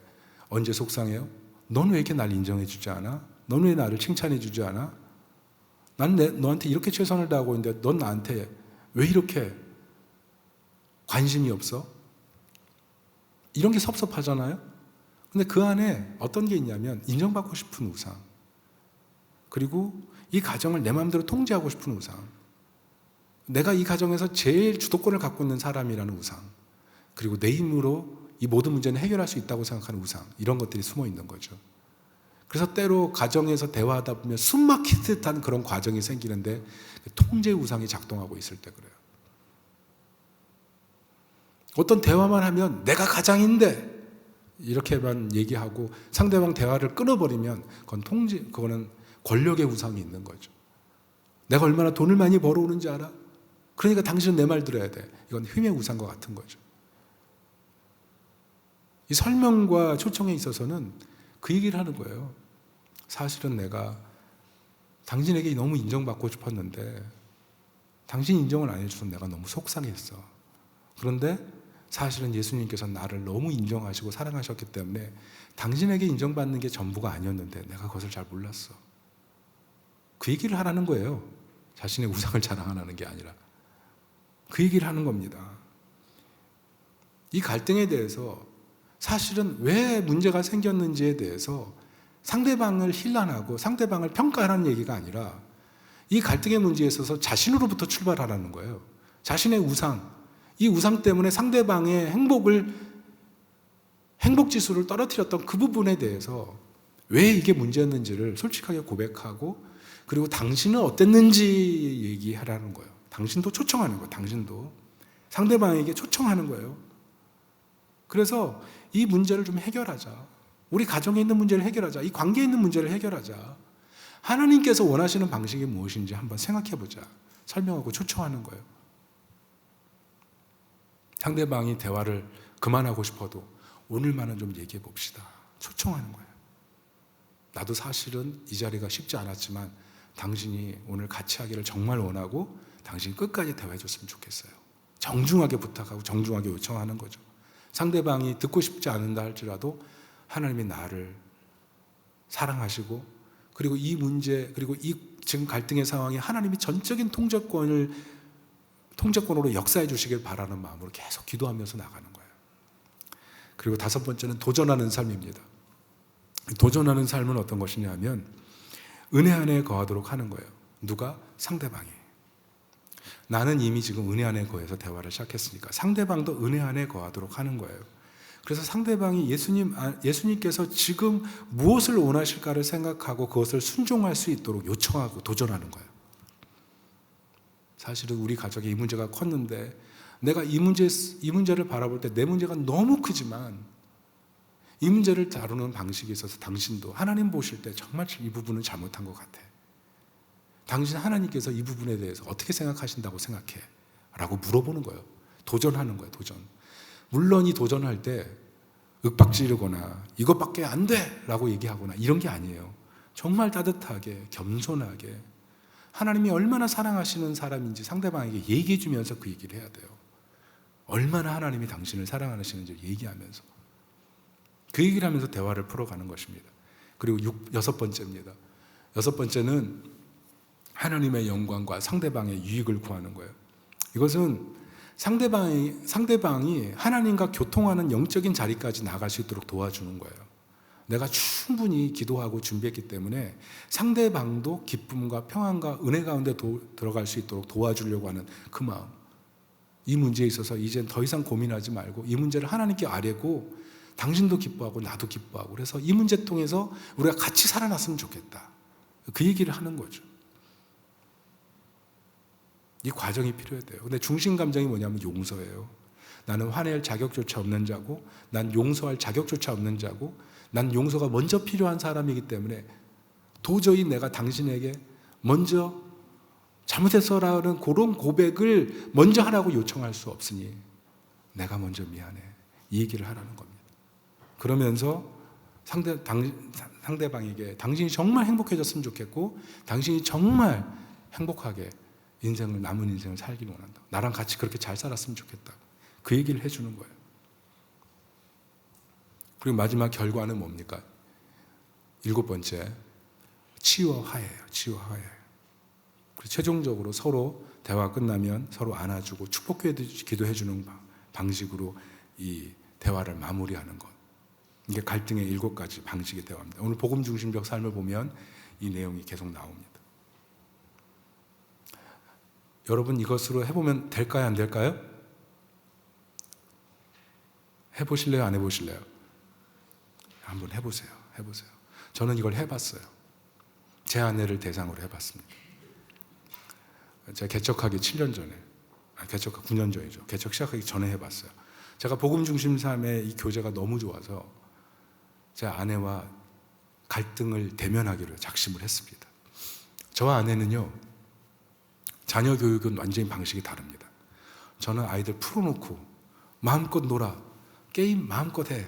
언제 속상해요? 넌 왜 이렇게 날 인정해 주지 않아? 넌 왜 나를 칭찬해 주지 않아? 난 너한테 이렇게 최선을 다하고 있는데 넌 나한테 왜 이렇게 관심이 없어? 이런 게 섭섭하잖아요? 근데 그 안에 어떤 게 있냐면 인정받고 싶은 우상, 그리고 이 가정을 내 마음대로 통제하고 싶은 우상, 내가 이 가정에서 제일 주도권을 갖고 있는 사람이라는 우상, 그리고 내 힘으로 이 모든 문제는 해결할 수 있다고 생각하는 우상, 이런 것들이 숨어 있는 거죠. 그래서 때로 가정에서 대화하다 보면 숨 막힐 듯한 그런 과정이 생기는데 통제 우상이 작동하고 있을 때 그래요. 어떤 대화만 하면 내가 가장인데 이렇게만 얘기하고 상대방 대화를 끊어버리면 그거는 권력의 우상이 있는 거죠. 내가 얼마나 돈을 많이 벌어오는지 알아? 그러니까 당신은 내 말 들어야 돼. 이건 힘의 우상과 같은 거죠. 이 설명과 초청에 있어서는 그 얘기를 하는 거예요. 사실은 내가 당신에게 너무 인정받고 싶었는데 당신 인정을 안 해줘서 내가 너무 속상했어. 그런데 사실은 예수님께서 나를 너무 인정하시고 사랑하셨기 때문에 당신에게 인정받는 게 전부가 아니었는데 내가 그것을 잘 몰랐어. 그 얘기를 하라는 거예요. 자신의 우상을 자랑하는 게 아니라 그 얘기를 하는 겁니다. 이 갈등에 대해서 사실은 왜 문제가 생겼는지에 대해서 상대방을 힐난하고 상대방을 평가하라는 얘기가 아니라 이 갈등의 문제에 있어서 자신으로부터 출발하라는 거예요. 자신의 우상, 이 우상 때문에 상대방의 행복지수를 떨어뜨렸던 그 부분에 대해서 왜 이게 문제였는지를 솔직하게 고백하고, 그리고 당신은 어땠는지 얘기하라는 거예요. 당신도 초청하는 거예요. 당신도 상대방에게 초청하는 거예요. 그래서 이 문제를 좀 해결하자. 우리 가정에 있는 문제를 해결하자. 이 관계에 있는 문제를 해결하자. 하나님께서 원하시는 방식이 무엇인지 한번 생각해 보자. 설명하고 초청하는 거예요. 상대방이 대화를 그만하고 싶어도 오늘만은 좀 얘기해 봅시다. 초청하는 거예요. 나도 사실은 이 자리가 쉽지 않았지만 당신이 오늘 같이 하기를 정말 원하고 당신이 끝까지 대화해 줬으면 좋겠어요. 정중하게 부탁하고 정중하게 요청하는 거죠. 상대방이 듣고 싶지 않는다 할지라도 하나님이 나를 사랑하시고, 그리고 이 문제, 그리고 이 지금 갈등의 상황에 하나님이 전적인 통제권으로 역사해 주시길 바라는 마음으로 계속 기도하면서 나가는 거예요. 그리고 다섯 번째는 도전하는 삶입니다. 도전하는 삶은 어떤 것이냐 하면 은혜 안에 거하도록 하는 거예요. 누가? 상대방이. 나는 이미 지금 은혜 안에 거해서 대화를 시작했으니까 상대방도 은혜 안에 거하도록 하는 거예요. 그래서 상대방이 예수님께서 지금 무엇을 원하실까를 생각하고 그것을 순종할 수 있도록 요청하고 도전하는 거예요. 사실은 우리 가족에 이 문제가 컸는데 내가 이 문제를 바라볼 때 내 문제가 너무 크지만 이 문제를 다루는 방식에 있어서 당신도 하나님 보실 때 정말 이 부분은 잘못한 것 같아. 당신 하나님께서 이 부분에 대해서 어떻게 생각하신다고 생각해? 라고 물어보는 거예요. 도전하는 거예요. 도전. 물론 이 도전할 때 윽박지르거나 이것밖에 안 돼! 라고 얘기하거나 이런 게 아니에요. 정말 따뜻하게 겸손하게 하나님이 얼마나 사랑하시는 사람인지 상대방에게 얘기해 주면서 그 얘기를 해야 돼요. 얼마나 하나님이 당신을 사랑하시는지 얘기하면서 그 얘기를 하면서 대화를 풀어가는 것입니다. 그리고 여섯 번째입니다. 여섯 번째는 하나님의 영광과 상대방의 유익을 구하는 거예요. 이것은 상대방이 하나님과 교통하는 영적인 자리까지 나갈 수 있도록 도와주는 거예요. 내가 충분히 기도하고 준비했기 때문에 상대방도 기쁨과 평안과 은혜 가운데 들어갈 수 있도록 도와주려고 하는 그 마음. 이 문제에 있어서 이젠 더 이상 고민하지 말고 이 문제를 하나님께 아뢰고 당신도 기뻐하고 나도 기뻐하고 그래서 이 문제 통해서 우리가 같이 살아났으면 좋겠다. 그 얘기를 하는 거죠. 이 과정이 필요해야 돼요. 근데 중심 감정이 뭐냐면 용서예요. 나는 화낼 자격조차 없는 자고, 난 용서할 자격조차 없는 자고, 난 용서가 먼저 필요한 사람이기 때문에 도저히 내가 당신에게 먼저 잘못했어라는 그런 고백을 먼저 하라고 요청할 수 없으니 내가 먼저 미안해, 이 얘기를 하라는 겁니다. 그러면서 상대방에게 당신이 정말 행복해졌으면 좋겠고, 당신이 정말 행복하게 남은 인생을 살기를 원한다, 나랑 같이 그렇게 잘 살았으면 좋겠다, 그 얘기를 해주는 거예요. 그리고 마지막 결과는 뭡니까? 7번째, 치유와 화해예요. 치유와 화해. 그리고 최종적으로 서로 대화가 끝나면 서로 안아주고 축복기도해주는 방식으로 이 대화를 마무리하는 것. 이게 갈등의 7가지 방식의 대화입니다. 오늘 복음 중심적 삶을 보면 이 내용이 계속 나옵니다. 여러분, 이것으로 해보면 될까요? 안 될까요? 해보실래요? 안 해보실래요? 한번 해보세요. 저는 이걸 해봤어요. 제 아내를 대상으로 해봤습니다. 제가 개척하기 7년 전에, 개척하기 9년 전이죠. 개척 시작하기 전에 해봤어요. 제가 복음 중심 삶의 이 교제가 너무 좋아서 제 아내와 갈등을 대면하기로 작심을 했습니다. 저와 아내는요, 자녀 교육은 완전히 방식이 다릅니다. 저는 아이들 풀어놓고 마음껏 놀아, 게임 마음껏 해,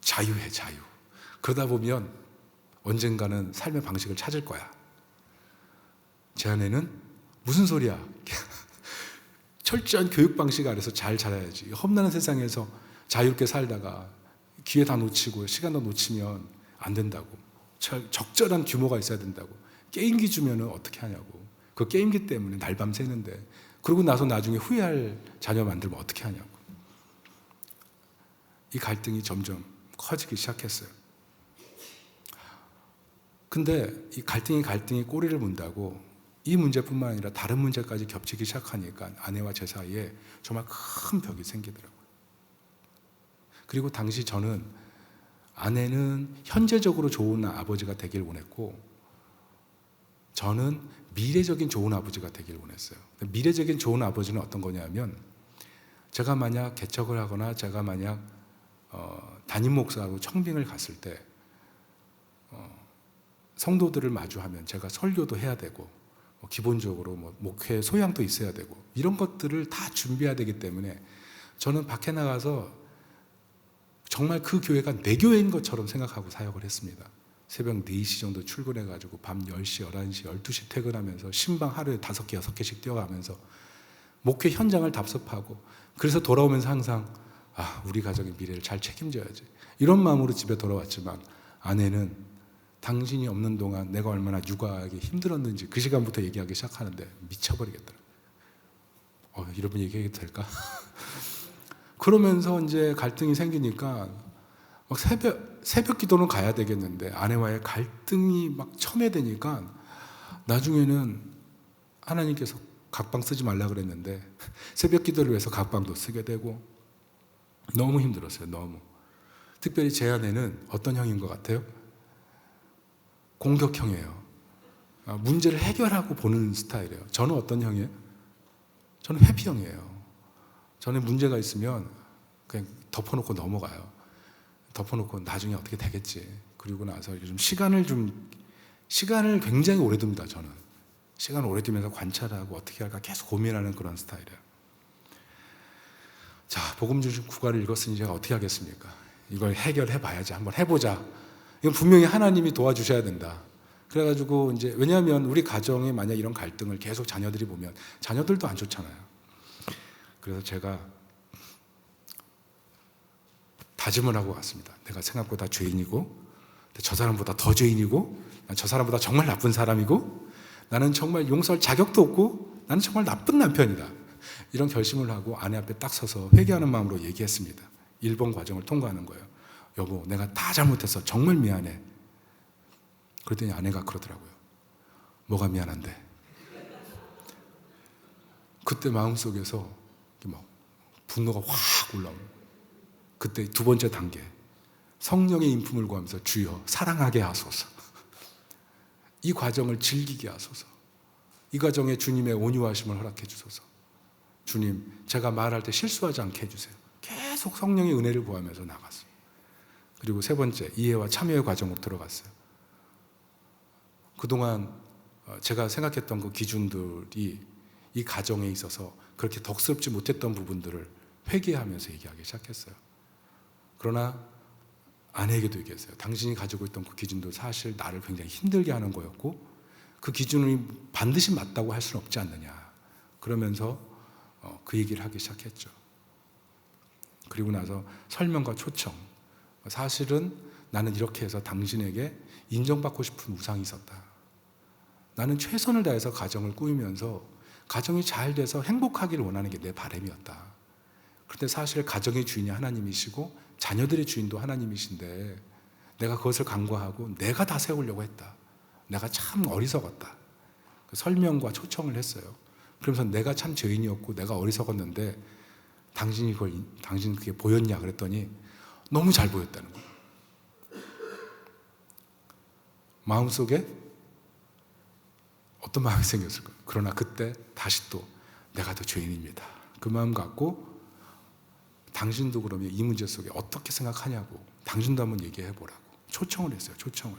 자유해, 자유. 그러다 보면 언젠가는 삶의 방식을 찾을 거야. 제 아내는 무슨 소리야, 철저한 교육 방식 아래서 잘 자라야지, 험난한 세상에서 자유롭게 살다가 기회 다 놓치고 시간 다 놓치면 안 된다고, 적절한 규모가 있어야 된다고, 게임기 주면은 어떻게 하냐고, 그 게임기 때문에 날밤 새는데, 그러고 나서 나중에 후회할 자녀 만들면 어떻게 하냐고. 이 갈등이 점점 커지기 시작했어요. 근데 이 갈등이 꼬리를 문다고 이 문제뿐만 아니라 다른 문제까지 겹치기 시작하니까 아내와 제 사이에 정말 큰 벽이 생기더라고요. 그리고 당시 저는 아내는 현재적으로 좋은 아버지가 되길 원했고, 저는 미래적인 좋은 아버지가 되길 원했어요. 미래적인 좋은 아버지는 어떤 거냐면, 제가 만약 개척을 하거나 제가 만약 담임 목사하고 청빙을 갔을 때 성도들을 마주하면 제가 설교도 해야 되고, 기본적으로 목회 소양도 있어야 되고, 이런 것들을 다 준비해야 되기 때문에 저는 밖에 나가서 정말 그 교회가 내 교회인 것처럼 생각하고 사역을 했습니다. 새벽 4시 정도 출근해가지고 밤 10시, 11시, 12시 퇴근하면서 신방 하루에 5개, 6개씩 뛰어가면서 목회 현장을 답습하고, 그래서 돌아오면서 항상 우리 가정의 미래를 잘 책임져야지, 이런 마음으로 집에 돌아왔지만, 아내는 당신이 없는 동안 내가 얼마나 육아하기 힘들었는지 그 시간부터 얘기하기 시작하는데 미쳐버리겠더라고요. 이런 얘기해도 될까? 그러면서 이제 갈등이 생기니까 막 새벽 기도는 가야 되겠는데 아내와의 갈등이 막 첨예되니까 나중에는 하나님께서 각방 쓰지 말라 그랬는데 새벽 기도를 위해서 각방도 쓰게 되고, 너무 힘들었어요. 너무. 특별히 제 아내는 어떤 형인 것 같아요? 공격형이에요. 문제를 해결하고 보는 스타일이에요. 저는 어떤 형이에요? 저는 회피형이에요. 저는 문제가 있으면 그냥 덮어놓고 넘어가요. 덮어놓고 나중에 어떻게 되겠지. 그리고 나서 시간을 굉장히 오래 둡니다. 저는 시간을 오래 두면서 관찰하고 어떻게 할까 계속 고민하는 그런 스타일이에요. 자, 복음 중심 국가를 읽었으니 제가 어떻게 하겠습니까? 이걸 해결해 봐야지, 한번 해보자. 이건 분명히 하나님이 도와주셔야 된다. 그래가지고 이제, 왜냐하면 우리 가정에 만약 이런 갈등을 계속 자녀들이 보면 자녀들도 안 좋잖아요. 그래서 제가 다짐을 하고 왔습니다. 내가 생각보다 죄인이고, 저 사람보다 더 죄인이고, 저 사람보다 정말 나쁜 사람이고, 나는 정말 용서할 자격도 없고, 나는 정말 나쁜 남편이다. 이런 결심을 하고 아내 앞에 딱 서서 회개하는 마음으로 얘기했습니다. 1번 과정을 통과하는 거예요. 여보, 내가 다 잘못했어. 정말 미안해. 그랬더니 아내가 그러더라고요. 뭐가 미안한데? 그때 마음속에서 막 분노가 확 올라오는, 그때 2번째 단계, 성령의 인품을 구하면서 주여 사랑하게 하소서, 이 과정을 즐기게 하소서, 이 가정에 주님의 온유하심을 허락해 주소서. 주님, 제가 말할 때 실수하지 않게 해주세요. 계속 성령의 은혜를 구하면서 나갔어요. 그리고 세 번째, 이해와 참여의 과정으로 들어갔어요. 그동안 제가 생각했던 그 기준들이 이 가정에 있어서 그렇게 덕스럽지 못했던 부분들을 회개하면서 얘기하기 시작했어요. 그러나 아내에게도 얘기했어요. 당신이 가지고 있던 그 기준도 사실 나를 굉장히 힘들게 하는 거였고 그 기준이 반드시 맞다고 할 수는 없지 않느냐. 그러면서 그 얘기를 하기 시작했죠. 그리고 나서 설명과 초청. 사실은 나는 이렇게 해서 당신에게 인정받고 싶은 우상이 있었다. 나는 최선을 다해서 가정을 꾸미면서 가정이 잘 돼서 행복하기를 원하는 게 내 바람이었다. 그런데 사실 가정의 주인이 하나님이시고 자녀들의 주인도 하나님이신데 내가 그것을 간과하고 내가 다 세우려고 했다. 내가 참 어리석었다. 설명과 초청을 했어요. 그러면서 내가 참 죄인이었고 내가 어리석었는데 당신 그게 보였냐 그랬더니 너무 잘 보였다는 거예요. 마음속에 어떤 마음이 생겼을까요? 그러나 그때 다시 또 내가 더 죄인입니다. 그 마음 갖고 당신도 그러면 이 문제 속에 어떻게 생각하냐고 당신도 한번 얘기해보라고 초청을 했어요. 초청을.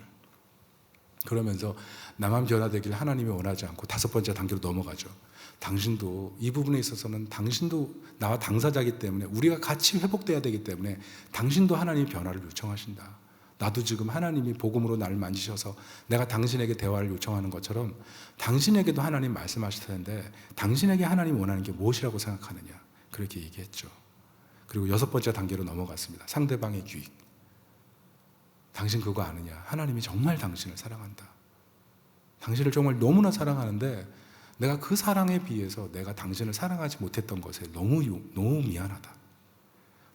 그러면서 나만 변화되길 하나님이 원하지 않고 다섯 번째 단계로 넘어가죠. 당신도 이 부분에 있어서는 당신도 나와 당사자이기 때문에 우리가 같이 회복돼야 되기 때문에 당신도 하나님의 변화를 요청하신다. 나도 지금 하나님이 복음으로 나를 만지셔서 내가 당신에게 대화를 요청하는 것처럼 당신에게도 하나님 말씀하실 텐데 당신에게 하나님 원하는 게 무엇이라고 생각하느냐 그렇게 얘기했죠. 그리고 여섯 번째 단계로 넘어갔습니다. 상대방의 유익. 당신 그거 아느냐? 하나님이 정말 당신을 사랑한다. 당신을 정말 너무나 사랑하는데 내가 그 사랑에 비해서 내가 당신을 사랑하지 못했던 것에 너무 미안하다.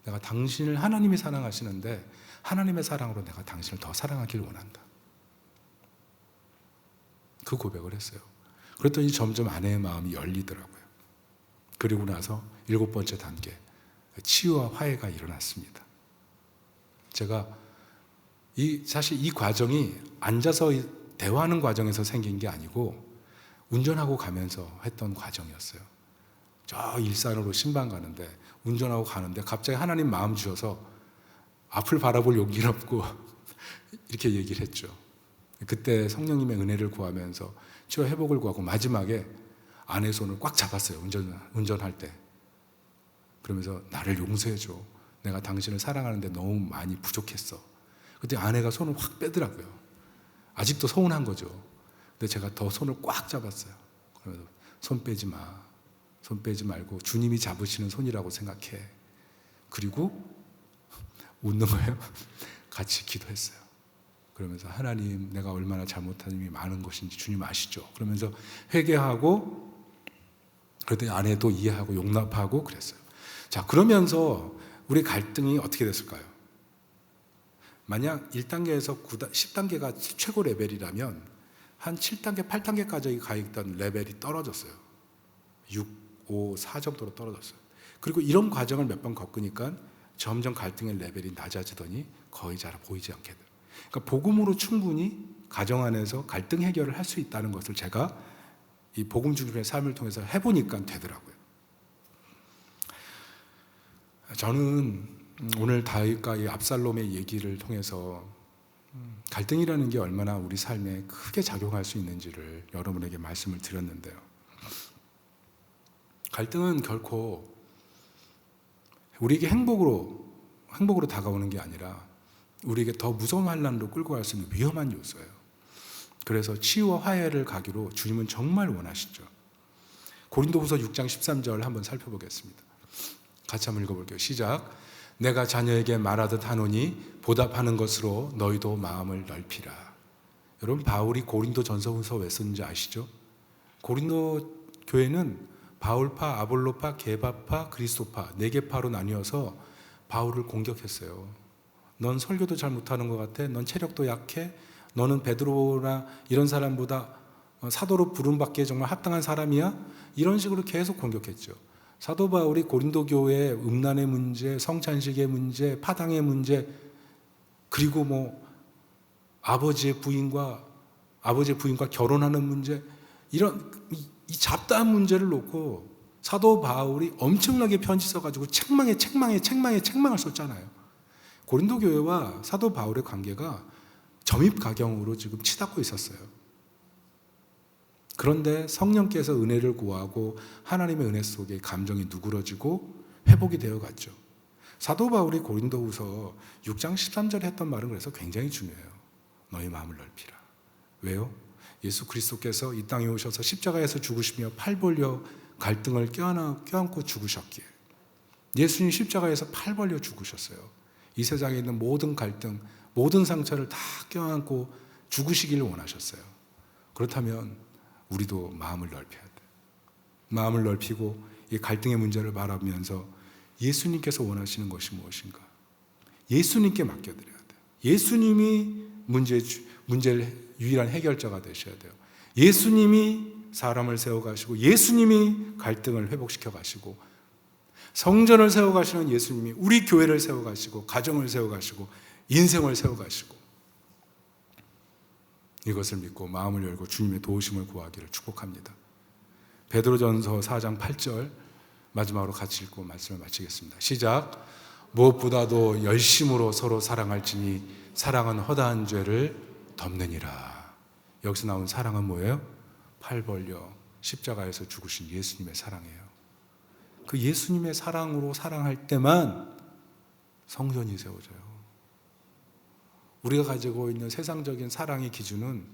내가 당신을 하나님이 사랑하시는데 하나님의 사랑으로 내가 당신을 더 사랑하길 원한다. 그 고백을 했어요. 그랬더니 점점 아내의 마음이 열리더라고요. 그리고 나서 일곱 번째 단계, 치유와 화해가 일어났습니다. 제가 사실 이 과정이 앉아서 대화하는 과정에서 생긴 게 아니고 운전하고 가면서 했던 과정이었어요. 저 일산으로 신방 가는데 운전하고 가는데 갑자기 하나님 마음 주셔서 앞을 바라볼 용기는 없고 이렇게 얘기를 했죠. 그때 성령님의 은혜를 구하면서 치유 회복을 구하고 마지막에 아내 손을 꽉 잡았어요. 운전할 때. 그러면서 나를 용서해줘. 내가 당신을 사랑하는데 너무 많이 부족했어. 그때 아내가 손을 확 빼더라고요. 아직도 서운한 거죠. 근데 제가 더 손을 꽉 잡았어요. 그러면서 손 빼지 마. 손 빼지 말고 주님이 잡으시는 손이라고 생각해. 그리고 웃는 거예요. 같이 기도했어요. 그러면서 하나님 내가 얼마나 잘못한 일이 많은 것인지 주님 아시죠. 그러면서 회개하고 그랬더니 아내도 이해하고 용납하고 그랬어요. 자, 그러면서 우리 갈등이 어떻게 됐을까요? 만약 1단계에서 10단계가 최고 레벨이라면 한 7단계, 8단계까지 가 있던 레벨이 떨어졌어요. 6, 5, 4 정도로 떨어졌어요. 그리고 이런 과정을 몇 번 겪으니까 점점 갈등의 레벨이 낮아지더니 거의 잘 보이지 않게 돼요. 그러니까 복음으로 충분히 가정 안에서 갈등 해결을 할 수 있다는 것을 제가 이 복음 중심의 삶을 통해서 해보니까 되더라고요. 저는 오늘 다윗과 이 압살롬의 얘기를 통해서 갈등이라는 게 얼마나 우리 삶에 크게 작용할 수 있는지를 여러분에게 말씀을 드렸는데요. 갈등은 결코 우리에게 행복으로 다가오는 게 아니라 우리에게 더 무서운 환난으로 끌고 갈 수 있는 위험한 요소예요. 그래서 치유와 화해를 가기로 주님은 정말 원하시죠. 고린도후서 6장 13절 한번 살펴보겠습니다. 같이 한번 읽어볼게요. 시작. 내가 자녀에게 말하듯 하노니 보답하는 것으로 너희도 마음을 넓히라. 여러분 바울이 고린도 전서후서 왜 썼는지 아시죠? 고린도 교회는 바울파, 아볼로파, 게바파, 그리스도파 4개파로 나뉘어서 바울을 공격했어요. 넌 설교도 잘 못하는 것 같아. 넌 체력도 약해. 너는 베드로나 이런 사람보다 사도로 부름받기에 정말 합당한 사람이야? 이런 식으로 계속 공격했죠. 사도 바울이 고린도 교회의 음란의 문제, 성찬식의 문제, 파당의 문제, 그리고 아버지의 부인과 결혼하는 문제, 이런 이 잡다한 문제를 놓고 사도 바울이 엄청나게 편지 써가지고 책망을 썼잖아요. 고린도 교회와 사도 바울의 관계가 점입가경으로 지금 치닫고 있었어요. 그런데 성령께서 은혜를 구하고 하나님의 은혜 속에 감정이 누그러지고 회복이 되어갔죠. 사도 바울이 고린도후서 6장 13절에 했던 말은 그래서 굉장히 중요해요. 너희 마음을 넓히라. 왜요? 예수 그리스도께서 이 땅에 오셔서 십자가에서 죽으시며 팔 벌려 갈등을 껴안고 죽으셨기에 예수님 십자가에서 팔 벌려 죽으셨어요. 이 세상에 있는 모든 갈등, 모든 상처를 다 껴안고 죽으시기를 원하셨어요. 그렇다면 우리도 마음을 넓혀야 돼요. 마음을 넓히고 이 갈등의 문제를 바라보면서 예수님께서 원하시는 것이 무엇인가? 예수님께 맡겨드려야 돼요. 예수님이 문제를 유일한 해결자가 되셔야 돼요. 예수님이 사람을 세워가시고 예수님이 갈등을 회복시켜 가시고 성전을 세워가시는 예수님이 우리 교회를 세워가시고 가정을 세워가시고 인생을 세워가시고 이것을 믿고 마음을 열고 주님의 도우심을 구하기를 축복합니다. 베드로전서 4장 8절 마지막으로 같이 읽고 말씀을 마치겠습니다. 시작. 무엇보다도 열심으로 서로 사랑할지니 사랑은 허다한 죄를 덮느니라. 여기서 나온 사랑은 뭐예요? 팔 벌려 십자가에서 죽으신 예수님의 사랑이에요. 그 예수님의 사랑으로 사랑할 때만 성전이 세워져요. 우리가 가지고 있는 세상적인 사랑의 기준은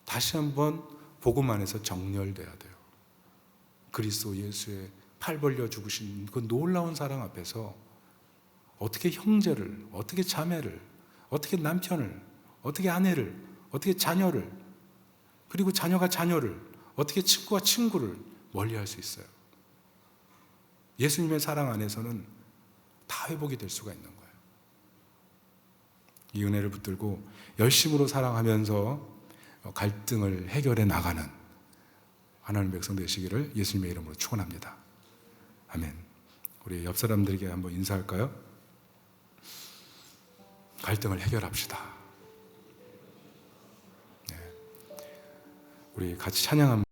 다시 한번 복음 안에서 정렬돼야 돼요. 그리스도 예수의 팔 벌려 죽으신 그 놀라운 사랑 앞에서 어떻게 형제를, 어떻게 자매를, 어떻게 남편을, 어떻게 아내를, 어떻게 자녀를, 그리고 자녀가 자녀를, 어떻게 친구가 친구를 멀리할 수 있어요. 예수님의 사랑 안에서는 다 회복이 될 수가 있는 거예요. 이 은혜를 붙들고 열심으로 사랑하면서 갈등을 해결해 나가는 하나님의 백성 되시기를 예수님의 이름으로 축원합니다. 아멘. 우리 옆 사람들에게 한번 인사할까요? 갈등을 해결합시다. 네. 우리 같이 찬양합니다.